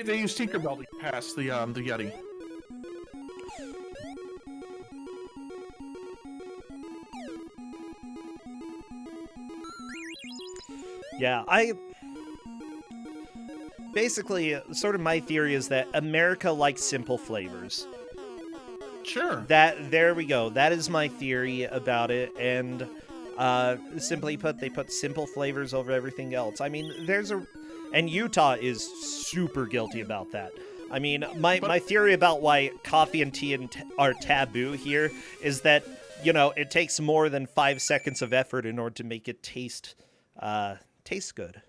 They use Tinkerbell to pass the Yeti. Yeah, basically, sort of my theory is that America likes simple flavors. Sure. There we go. That is my theory about it, and simply put, they put simple flavors over everything else. I mean, and Utah is super guilty about that. I mean, my theory about why coffee and tea are taboo here is that, you know, it takes more than 5 seconds of effort in order to make it taste good.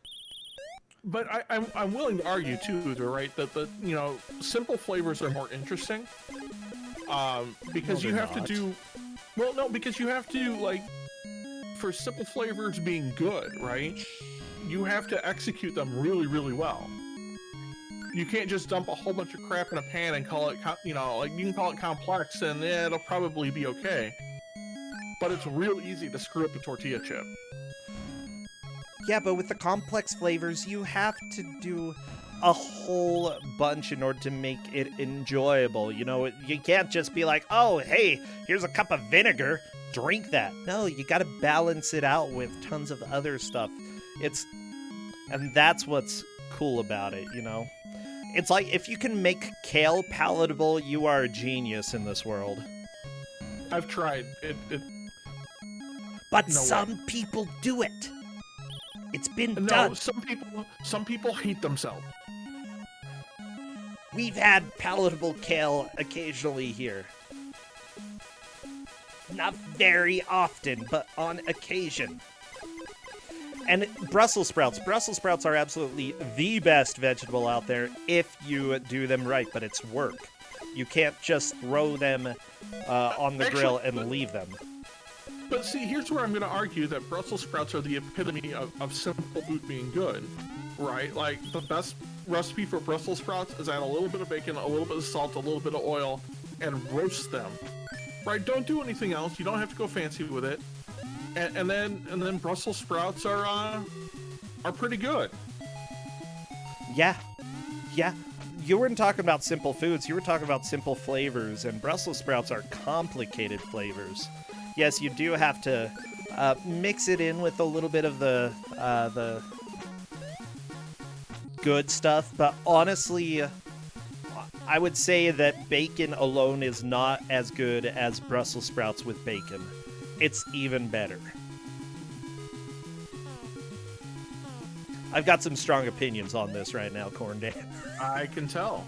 But I'm willing to argue too, right, that the simple flavors are more interesting, because you have to do, because you have to, like, for simple flavors being good, right, you have to execute them really, really well. You can't just dump a whole bunch of crap in a pan and call it, like, you can call it complex and it'll probably be okay. But it's real easy to screw up a tortilla chip. Yeah, but with the complex flavors, you have to do a whole bunch in order to make it enjoyable. You know, you can't just be like, oh, hey, here's a cup of vinegar, drink that. No, you gotta balance it out with tons of other stuff. And that's what's cool about it, you know? It's like, if you can make kale palatable, you are a genius in this world. I've tried. But some people do it. It's been done. Some people hate themselves. We've had palatable kale occasionally here. Not very often, but on occasion. And Brussels sprouts. Brussels sprouts are absolutely the best vegetable out there if you do them right, but it's work. You can't just throw them on the grill and leave them. But see, here's where I'm going to argue that Brussels sprouts are the epitome of simple food being good, right? Like, the best recipe for Brussels sprouts is add a little bit of bacon, a little bit of salt, a little bit of oil, and roast them, right? Don't do anything else. You don't have to go fancy with it. And then Brussels sprouts are pretty good. Yeah. You weren't talking about simple foods. You were talking about simple flavors, and Brussels sprouts are complicated flavors. Yes, you do have to Mix it in with a little bit of the good stuff, but honestly, I would say that bacon alone is not as good as Brussels sprouts with bacon. It's even better. I've got some strong opinions on this right now, Corn Dan. I can tell.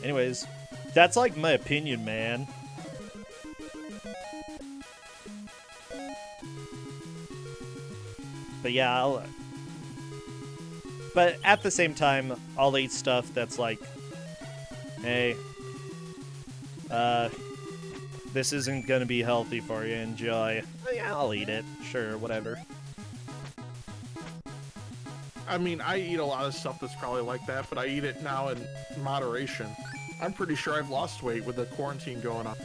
Anyways, that's like my opinion, man. But yeah, but at the same time, I'll eat stuff that's like, hey, this isn't gonna be healthy for you, enjoy. Yeah, I'll eat it, sure, whatever. I mean, I eat a lot of stuff that's probably like that, but I eat it now in moderation. I'm pretty sure I've lost weight with the quarantine going on.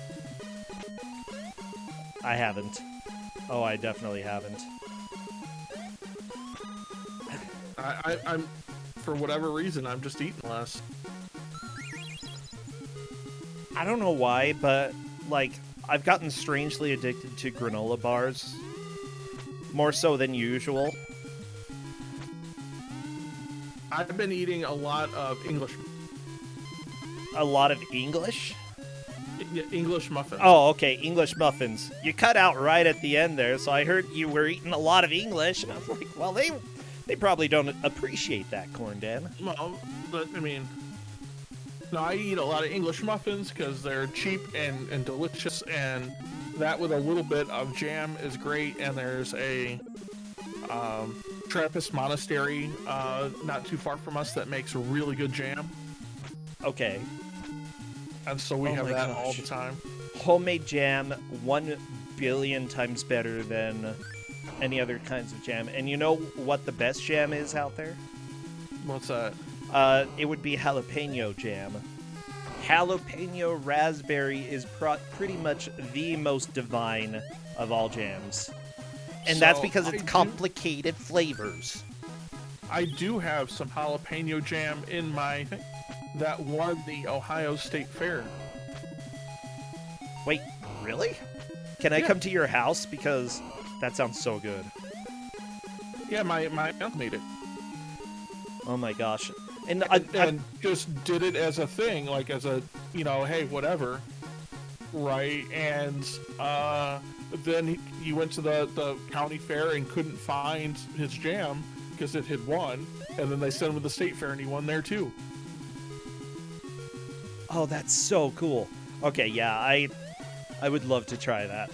I haven't. Oh, I definitely haven't. I'm, for whatever reason, I'm just eating less. I don't know why, but, like, I've gotten strangely addicted to granola bars. More so than usual. I've been eating a lot of English. A lot of English? English muffins. Oh, okay, English muffins. You cut out right at the end there, so I heard you were eating a lot of English, and I was like, well, they probably don't appreciate that, Corn Dan. Well, but, I mean... No, I eat a lot of English muffins because they're cheap and delicious, and that with a little bit of jam is great, and there's a Trappist monastery not too far from us that makes a really good jam. Okay. And so we have that gosh. all the time. Homemade jam, 1 billion times better than any other kinds of jam. And you know what the best jam is out there? What's that? It would be jalapeno jam. Jalapeno raspberry is pretty much the most divine of all jams. And that's because it's complicated flavors. I do have some jalapeno jam in my thing that won the Ohio State Fair. Wait, really? Can I come to your house? Because that sounds so good. Yeah, my aunt made it. Oh my gosh. And just did it as a thing, like as a, you know, hey, whatever, right? And then he went to the county fair and couldn't find his jam because it had won, and then they sent him to the state fair and he won there too. Oh, that's so cool. Okay, yeah, I would love to try that.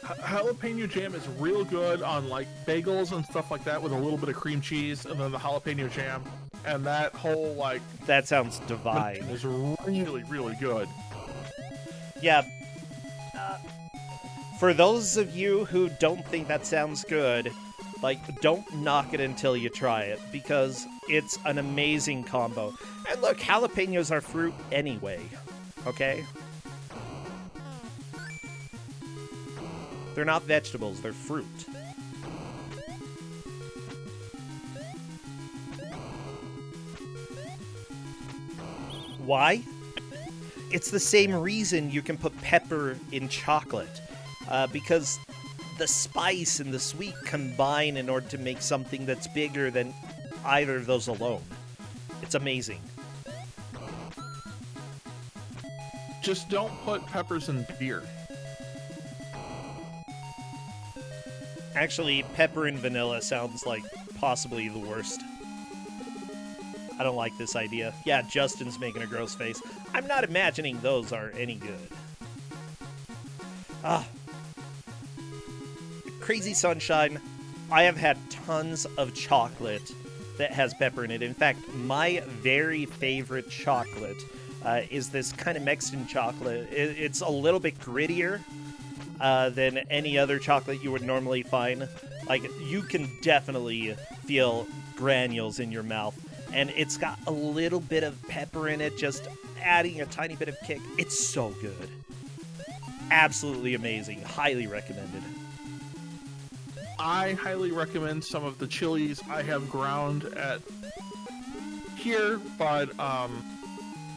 Jalapeno jam is real good on like bagels and stuff like that with a little bit of cream cheese and then the jalapeno jam. And that whole, like... That sounds divine. ...is really, really good. Yeah. For those of you who don't think that sounds good, like, don't knock it until you try it, because it's an amazing combo. And look, jalapenos are fruit anyway, okay? They're not vegetables, they're fruit. Why? It's the same reason you can put pepper in chocolate. Because the spice and the sweet combine in order to make something that's bigger than either of those alone. It's amazing. Just don't put peppers in beer. Actually, pepper and vanilla sounds like possibly the worst. I don't like this idea. Yeah, Justin's making a gross face. I'm not imagining those are any good. Ah. Crazy Sunshine. I have had tons of chocolate that has pepper in it. In fact, my very favorite chocolate is this kind of Mexican chocolate. It's a little bit grittier than any other chocolate you would normally find. Like, you can definitely feel granules in your mouth. And it's got a little bit of pepper in it, just adding a tiny bit of kick. It's so good. Absolutely amazing. Highly recommended. I highly recommend some of the chilies I have ground at here, but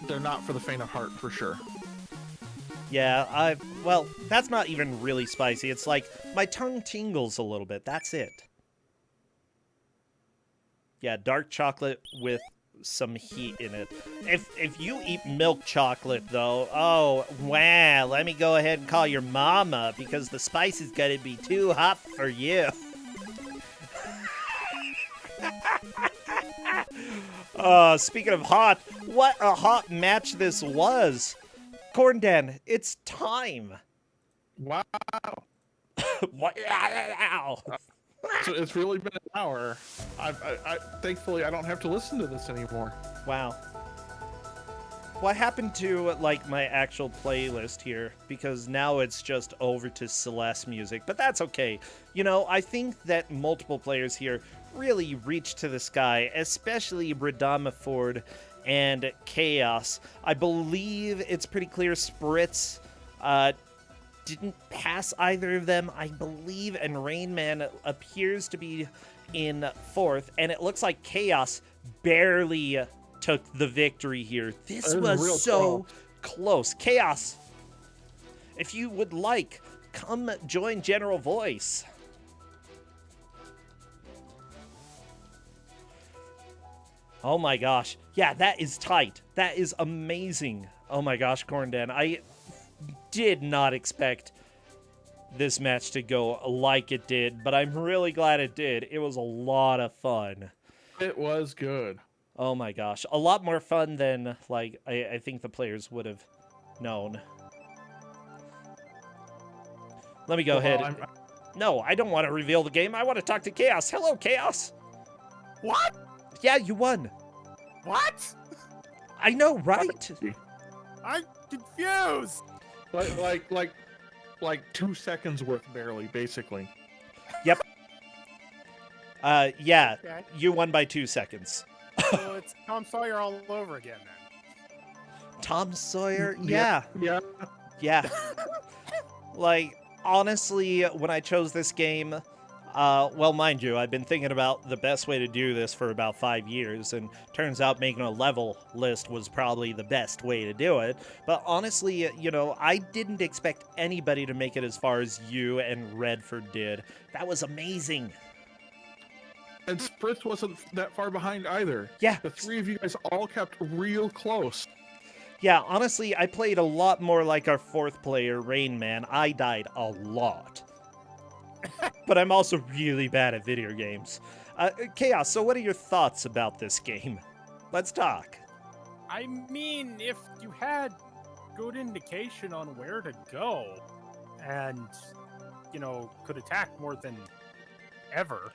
they're not for the faint of heart, for sure. Yeah, well, that's not even really spicy. It's like my tongue tingles a little bit. That's it. Yeah, dark chocolate with some heat in it. If you eat milk chocolate, though, oh, wow, let me go ahead and call your mama because the spice is going to be too hot for you. Speaking of hot, what a hot match this was. Corndan, it's time. Wow. Wow. So it's really been an hour. Thankfully, I don't have to listen to this anymore. Wow. What happened to, like, my actual playlist here? Because now it's just over to Celeste music, but that's okay. You know, I think that multiple players here really reached to the sky, especially Radama Ford and Chaos. I believe it's pretty clear Spritz didn't pass either of them, I believe, and Rain Man appears to be in fourth, and it looks like Chaos barely took the victory here. This was so close. Chaos, if you would like, come join General Voice. Oh my gosh. Yeah, that is tight. That is amazing. Oh my gosh, Corndan. I did not expect this match to go like it did, but I'm really glad it did. It was a lot of fun. It was good. Oh my gosh. A lot more fun than, like, I think the players would have known. Let me go ahead. No, I don't want to reveal the game. I want to talk to Chaos. Hello, Chaos. What? Yeah, you won. What? I know, right? I'm confused. Like 2 seconds worth, barely, basically. Yep. Yeah, Okay. you won by 2 seconds. So it's Tom Sawyer all over again then. Tom Sawyer? Yeah. Yeah. Yeah. Like, honestly, when I chose this game, well, mind you, I've been thinking about the best way to do this for about 5 years, and turns out making a level list was probably the best way to do it. But honestly, you know, I didn't expect anybody to make it as far as you and Redford did. That was amazing. And Spritz wasn't that far behind either. Yeah. The three of you guys all kept real close. Yeah, honestly, I played a lot more like our fourth player, Rain Man. I died a lot. But I'm also really bad at video games. Chaos, so what are your thoughts about this game? Let's talk. I mean, if you had good indication on where to go and, you know, could attack more than ever.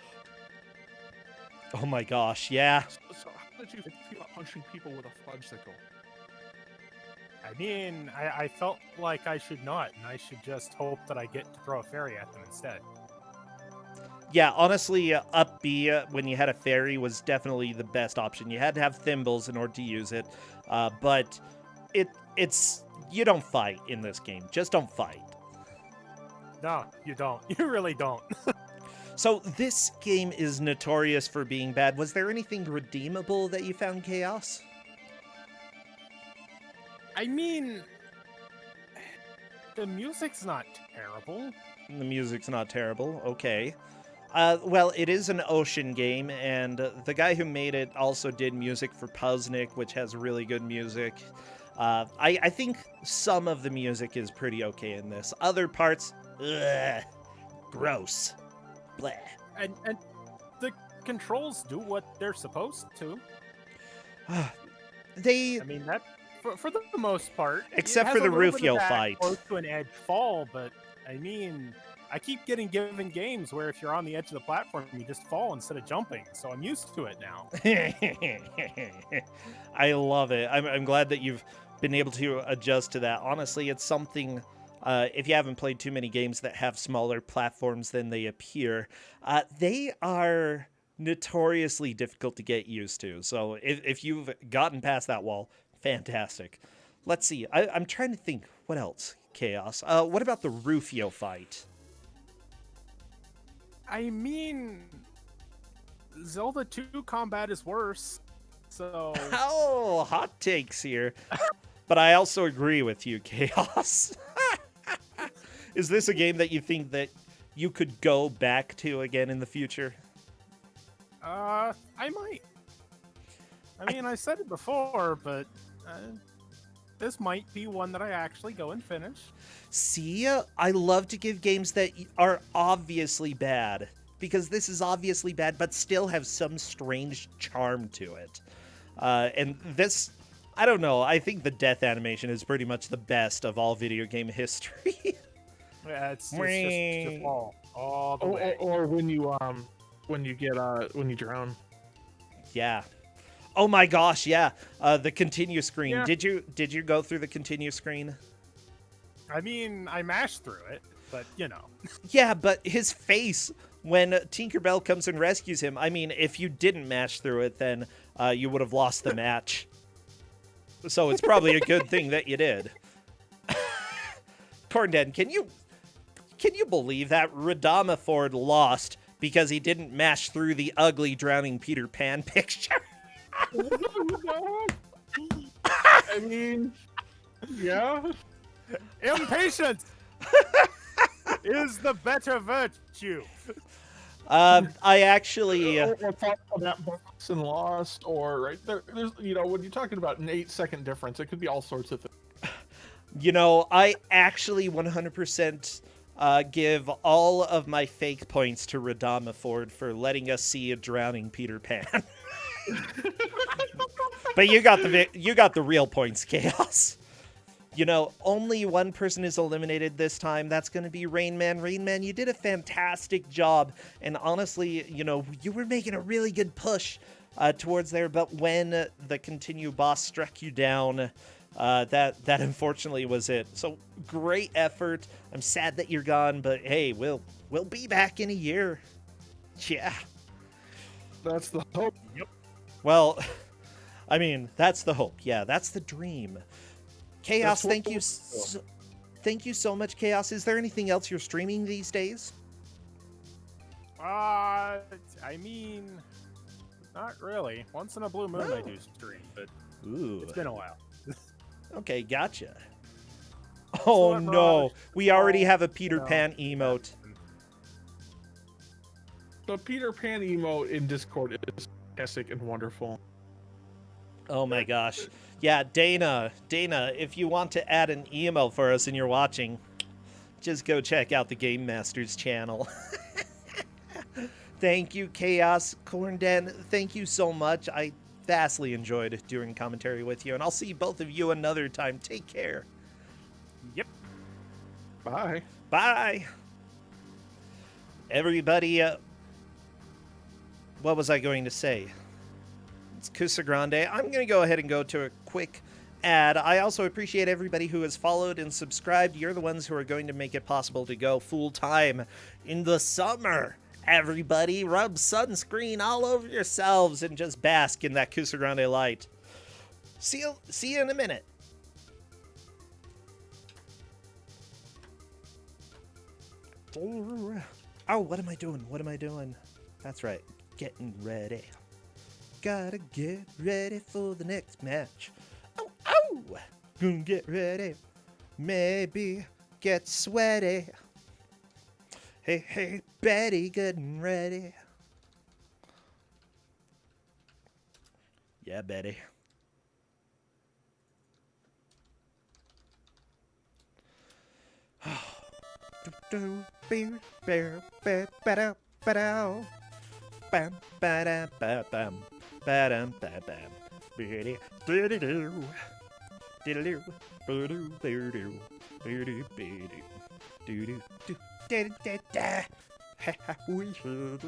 Oh my gosh, yeah. So how did you feel about punching people with a fudgesicle? I mean, I felt like I should not, and I should just hope that I get to throw a fairy at them instead. Yeah, honestly, up B, when you had a fairy, was definitely the best option. You had to have thimbles in order to use it, but it's you don't fight in this game. Just don't fight. No, you don't. You really don't. So this game is notorious for being bad. Was there anything redeemable that you found, Chaos? I mean, the music's not terrible. The music's not terrible. Okay. Well, it is an ocean game, and the guy who made it also did music for Puzznik, which has really good music. I think some of the music is pretty okay in this. Other parts, ugh, gross. Bleh. And the controls do what they're supposed to. They... I mean, that for the most part. Except for the Rufio fight. Close to an edge fall, but I mean, I keep getting given games where if you're on the edge of the platform, you just fall instead of jumping. So I'm used to it now. I love it. I'm glad that you've been able to adjust to that. Honestly, it's something... if you haven't played too many games that have smaller platforms than they appear, they are notoriously difficult to get used to. So if you've gotten past that wall, fantastic. Let's see. I'm trying to think. What else? Chaos. What about the Rufio fight? I mean, Zelda 2 combat is worse. So... Oh, hot takes here. But I also agree with you, Chaos. Is this a game that you think that you could go back to again in the future? I might. I mean, I said it before, but this might be one that I actually go and finish. See, I love to give games that are obviously bad, because this is obviously bad, but still have some strange charm to it. And this, I don't know, I think the death animation is pretty much the best of all video game history. Yeah, it's just all the way. Or when you drown. Yeah. Oh my gosh, yeah. The continue screen. Yeah. Did you go through the continue screen? I mean, I mashed through it, but you know. Yeah, but his face when Tinkerbell comes and rescues him. I mean, if you didn't mash through it, then you would have lost the match. So it's probably a good thing that you did. Cornden, can you believe that Radama Ford lost because he didn't mash through the ugly drowning Peter Pan picture? I mean, yeah. Impatience is the better virtue. I actually... Or thought of that box and lost, or right there's when you're talking about an 8-second difference, it could be all sorts of things. I actually 100% give all of my fake points to Radama Ford for letting us see a drowning Peter Pan. But you got the real points, Chaos. Only one person is eliminated this time. That's going to be Rain Man. Rain Man, you did a fantastic job. And honestly, you were making a really good push towards there. But when the continue boss struck you down, that unfortunately was it. So great effort. I'm sad that you're gone, but hey, we'll be back in a year. Yeah. That's the hope. Yep. Well, I mean, that's the hope. Yeah, that's the dream. Chaos, thank you so much, Chaos. Is there anything else you're streaming these days? I mean, not really. Once in a blue moon I do stream, but it's been a while. Okay, gotcha. Oh no, we already have a Peter Pan emote. The Peter Pan emote in Discord is fantastic and wonderful. Oh my gosh. Yeah, Dana, if you want to add an emo for us and you're watching, just go check out the Game Masters channel. Thank you, Chaos. Cornden, thank you so much. I vastly enjoyed doing commentary with you, and I'll see both of you another time. Take care. Yep. Bye. Bye. Everybody, what was I going to say? It's Ku5ogrande. I'm going to go ahead and go to a quick ad. I also appreciate everybody who has followed and subscribed. You're the ones who are going to make it possible to go full-time in the summer. Everybody, rub sunscreen all over yourselves and just bask in that Ku5ogrande light. See you in a minute. Oh, what am I doing? That's right. Getting ready. Gotta get ready for the next match. Oh! Gonna get ready. Maybe get sweaty. Hey, Betty, getting ready. Yeah, Betty. Bam, ba-dam, ba-bam, ba-dam, ba-bam. Biddy, diddy-doo. Diddle-doo. Boo-doo, boo-doo. Boo-doo, boo-doo. Doo-doo, doo. Da-da-da-da. We should